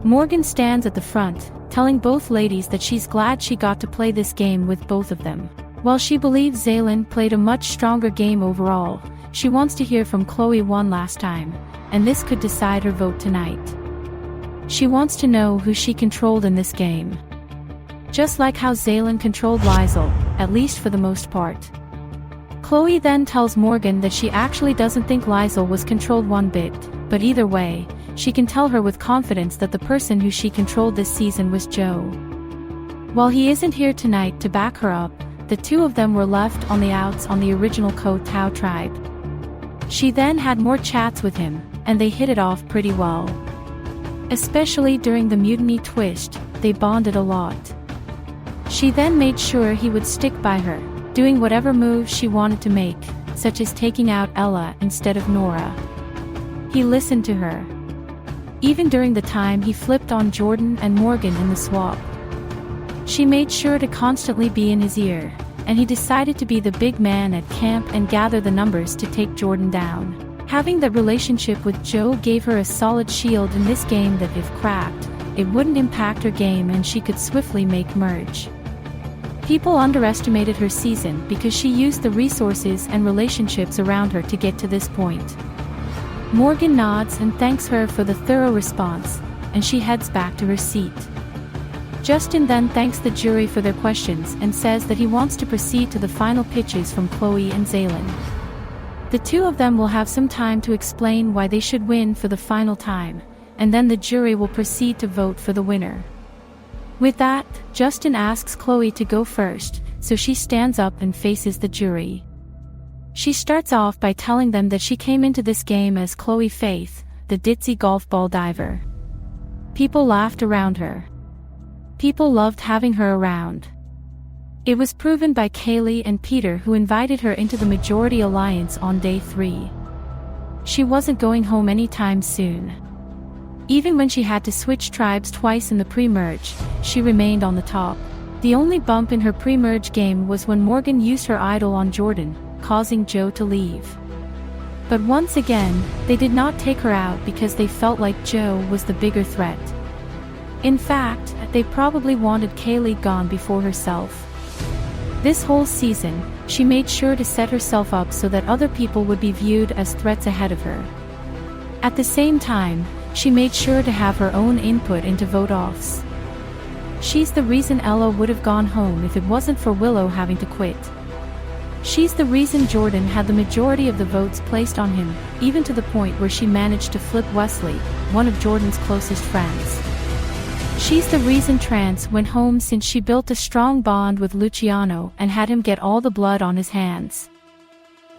Morgan stands at the front, telling both ladies that she's glad she got to play this game with both of them. While she believes Zaylen played a much stronger game overall, she wants to hear from Chloe one last time, and this could decide her vote tonight. She wants to know who she controlled in this game. just like how Zaylin controlled Liesel, at least for the most part. Chloe then tells Morgan that she actually doesn't think Liesel was controlled one bit, but either way, she can tell her with confidence that the person who she controlled this season was Joe. While he isn't here tonight to back her up, the two of them were left on the outs on the original Ko Tao tribe. She then had more chats with him, and they hit it off pretty well. Especially during the mutiny twist, they bonded a lot. She then made sure he would stick by her, doing whatever moves she wanted to make, such as taking out Ella instead of Nora. He listened to her. Even during the time he flipped on Jordan and Morgan in the swap. She made sure to constantly be in his ear, and he decided to be the big man at camp and gather the numbers to take Jordan down. Having that relationship with Joe gave her a solid shield in this game that if cracked, it wouldn't impact her game and she could swiftly make merge. People underestimated her season because she used the resources and relationships around her to get to this point. Morgan nods and thanks her for the thorough response, and she heads back to her seat. Justin then thanks the jury for their questions and says that he wants to proceed to the final pitches from Chloe and Zaylin. The two of them will have some time to explain why they should win for the final time, and then the jury will proceed to vote for the winner. With that, Justin asks Chloe to go first, so she stands up and faces the jury. She starts off by telling them that she came into this game as Chloe Faith, the ditzy golf ball diver. People laughed around her. People loved having her around. It was proven by Kaylee and Peter, who invited her into the Majority Alliance on day 3. She wasn't going home anytime soon. Even when she had to switch tribes twice in the pre-merge, she remained on the top. The only bump in her pre-merge game was when Morgan used her idol on Jordan, causing Joe to leave. But once again, they did not take her out because they felt like Joe was the bigger threat. In fact, they probably wanted Kaylee gone before herself. This whole season, she made sure to set herself up so that other people would be viewed as threats ahead of her. At the same time, she made sure to have her own input into vote-offs. She's the reason Ella would have gone home if it wasn't for Willow having to quit. She's the reason Jordan had the majority of the votes placed on him, even to the point where she managed to flip Wesley, one of Jordan's closest friends. She's the reason Trance went home, since she built a strong bond with Luciano and had him get all the blood on his hands.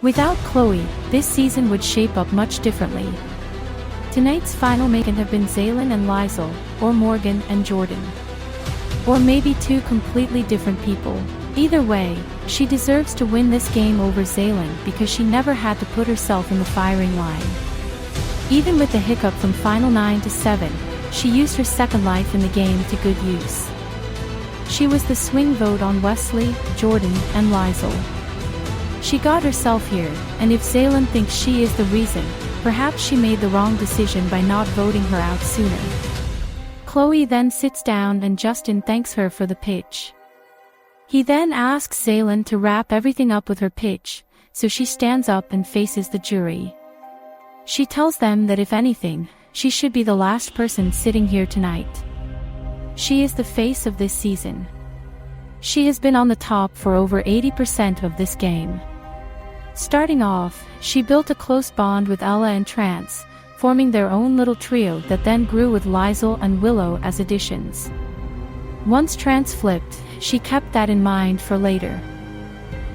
Without Chloe, this season would shape up much differently. Tonight's final may have been Zaylin and Liesel, or Morgan and Jordan. Or maybe two completely different people. Either way, she deserves to win this game over Zaylin because she never had to put herself in the firing line. Even with the hiccup from Final 9 to 7, she used her second life in the game to good use. She was the swing vote on Wesley, Jordan, and Liesel. She got herself here, and if Zaylin thinks she is the reason, perhaps she made the wrong decision by not voting her out sooner. Chloe then sits down and Justin thanks her for the pitch. He then asks Zaylin to wrap everything up with her pitch, so she stands up and faces the jury. She tells them that if anything, she should be the last person sitting here tonight. She is the face of this season. She has been on the top for over 80% of this game. Starting off, she built a close bond with Ella and Trance, forming their own little trio that then grew with Liesel and Willow as additions. Once Trance flipped, she kept that in mind for later.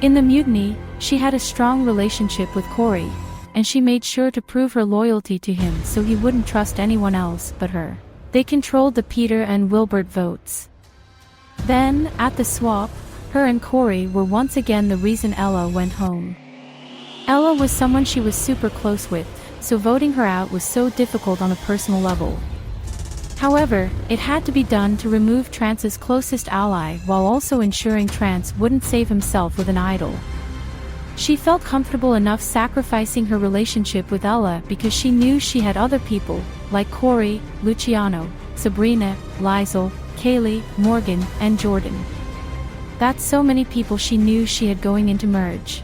In the mutiny, she had a strong relationship with Corey, and she made sure to prove her loyalty to him so he wouldn't trust anyone else but her. They controlled the Peter and Wilbert votes. Then, at the swap, her and Corey were once again the reason Ella went home. Ella was someone she was super close with, so voting her out was so difficult on a personal level. However, it had to be done to remove Trance's closest ally while also ensuring Trance wouldn't save himself with an idol. She felt comfortable enough sacrificing her relationship with Ella because she knew she had other people, like Corey, Luciano, Sabrina, Liesel, Kaylee, Morgan, and Jordan. That's so many people she knew she had going into merge.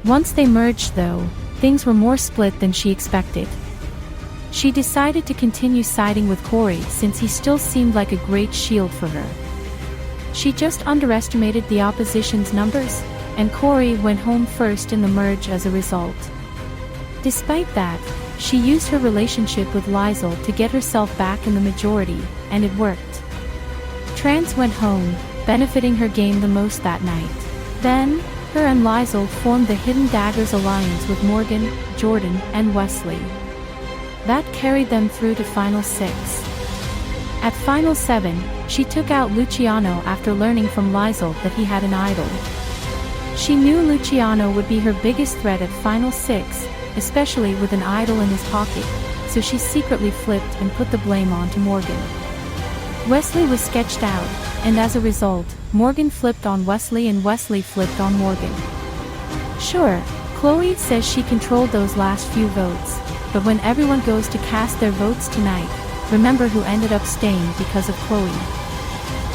Once they merged though, things were more split than she expected. She decided to continue siding with Corey since he still seemed like a great shield for her. She just underestimated the opposition's numbers, and Corey went home first in the merge as a result. Despite that, she used her relationship with Liesl to get herself back in the majority, and it worked. Trance went home, benefiting her game the most that night. Then, her and Liesl formed the Hidden Daggers alliance with Morgan, Jordan, and Wesley. That carried them through to Final 6. At Final 7, she took out Luciano after learning from Liesl that he had an idol. She knew Luciano would be her biggest threat at Final 6, especially with an idol in his pocket, so she secretly flipped and put the blame on to Morgan. Wesley was sketched out, and as a result, Morgan flipped on Wesley and Wesley flipped on Morgan. Sure, Chloe says she controlled those last few votes, but when everyone goes to cast their votes tonight, remember who ended up staying because of Chloe.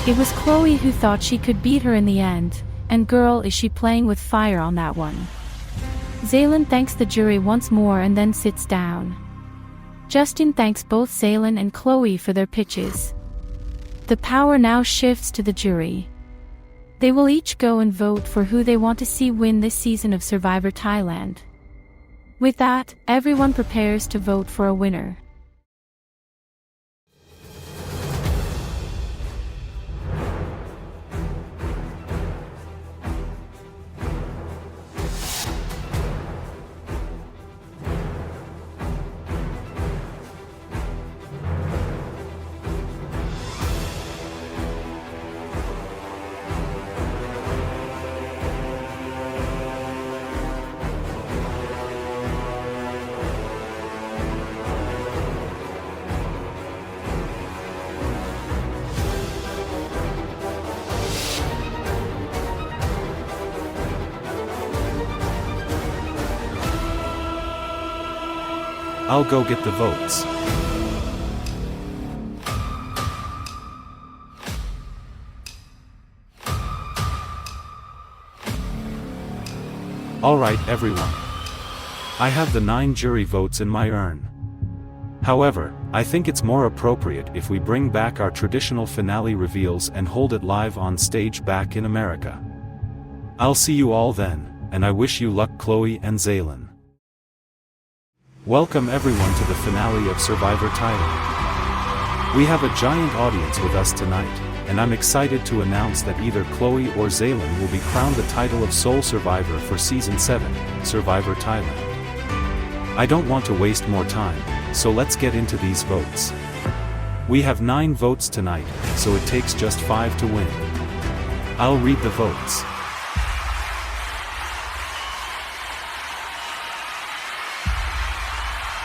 It was Chloe who thought she could beat her in the end, and girl is she playing with fire on that one. Zaylin thanks the jury once more and then sits down. Justin thanks both Zaylin and Chloe for their pitches. The power now shifts to the jury. They will each go and vote for who they want to see win this season of Survivor Thailand. With that, everyone prepares to vote for a winner. I'll go get the votes. Alright everyone. I have the 9 jury votes in my urn. However, I think it's more appropriate if we bring back our traditional finale reveals and hold it live on stage back in America. I'll see you all then, and I wish you luck Chloe and Zaylin. Welcome everyone to the finale of Survivor Thailand. We have a giant audience with us tonight, and I'm excited to announce that either Chloe or Zaylin will be crowned the title of sole survivor for Season 7, Survivor Thailand. I don't want to waste more time, so let's get into these votes. We have 9 votes tonight, so it takes just 5 to win. I'll read the votes.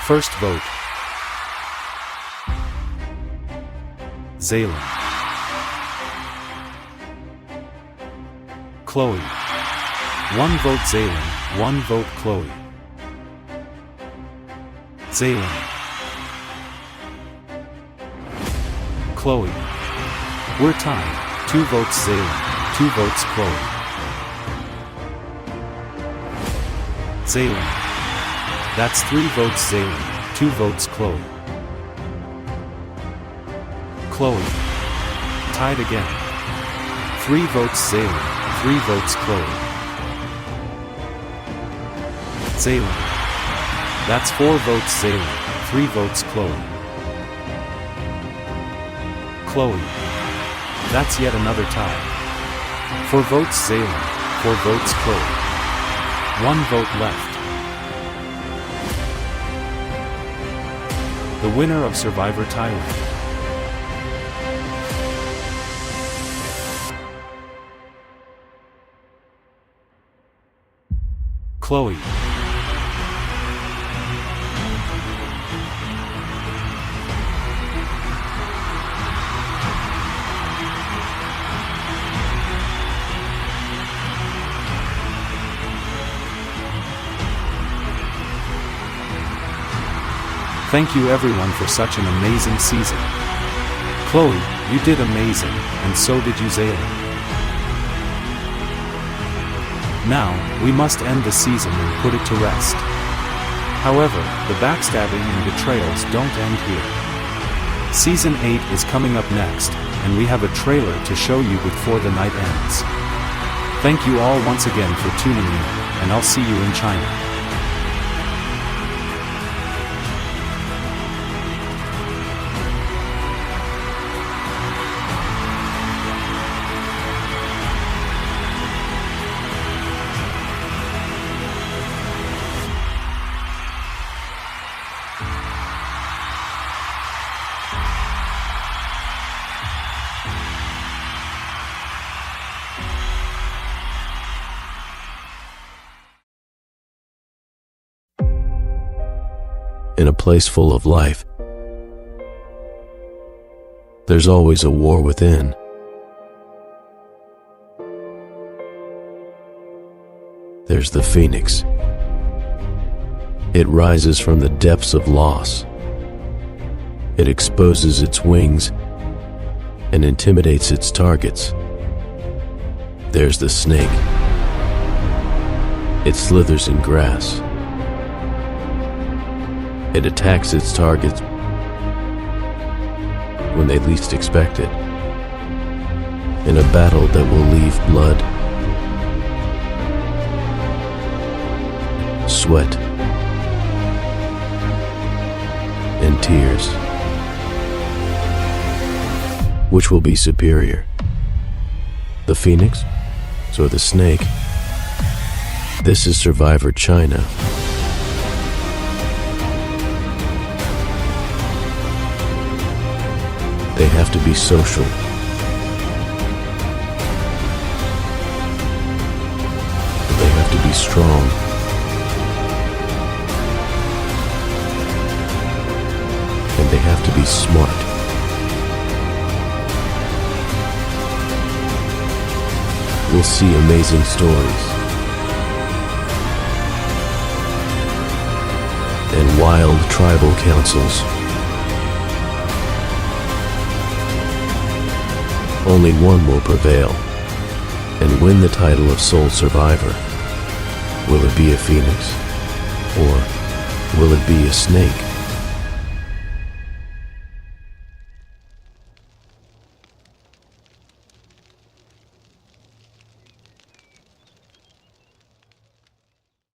First vote. Zaylin. Chloe. 1 vote Zaylin, 1 vote Chloe. Zaylin. Chloe. We're tied, 2 votes Zaylin, 2 votes Chloe. Zaylin. That's 3 votes Zaylin, 2 votes Chloe. Chloe. Tied again. 3 votes Zaylin, 3 votes Chloe. Zaylin. That's 4 votes Zaylin, 3 votes Chloe. Chloe. That's yet another tie. 4 votes Zaylin, 4 votes Chloe. 1 vote left. The winner of Survivor Thailand. Chloe. Thank you everyone for such an amazing season. Chloe, you did amazing, and so did you Zaylin. Now, we must end the season and put it to rest. However, the backstabbing and betrayals don't end here. Season 8 is coming up next, and we have a trailer to show you before the night ends. Thank you all once again for tuning in, and I'll see you in China. In a place full of life, there's always a war within. There's the phoenix. It rises from the depths of loss. It exposes its wings and intimidates its targets. There's the snake. It slithers in grass. It attacks its targets when they least expect it, in a battle that will leave blood, sweat, and tears. Which will be superior, the phoenix or the snake? This is Survivor China. They have to be social. They have to be strong. And they have to be smart. We'll see amazing stories and wild tribal councils. Only one will prevail and win the title of sole survivor. Will it be a phoenix, or will it be a snake?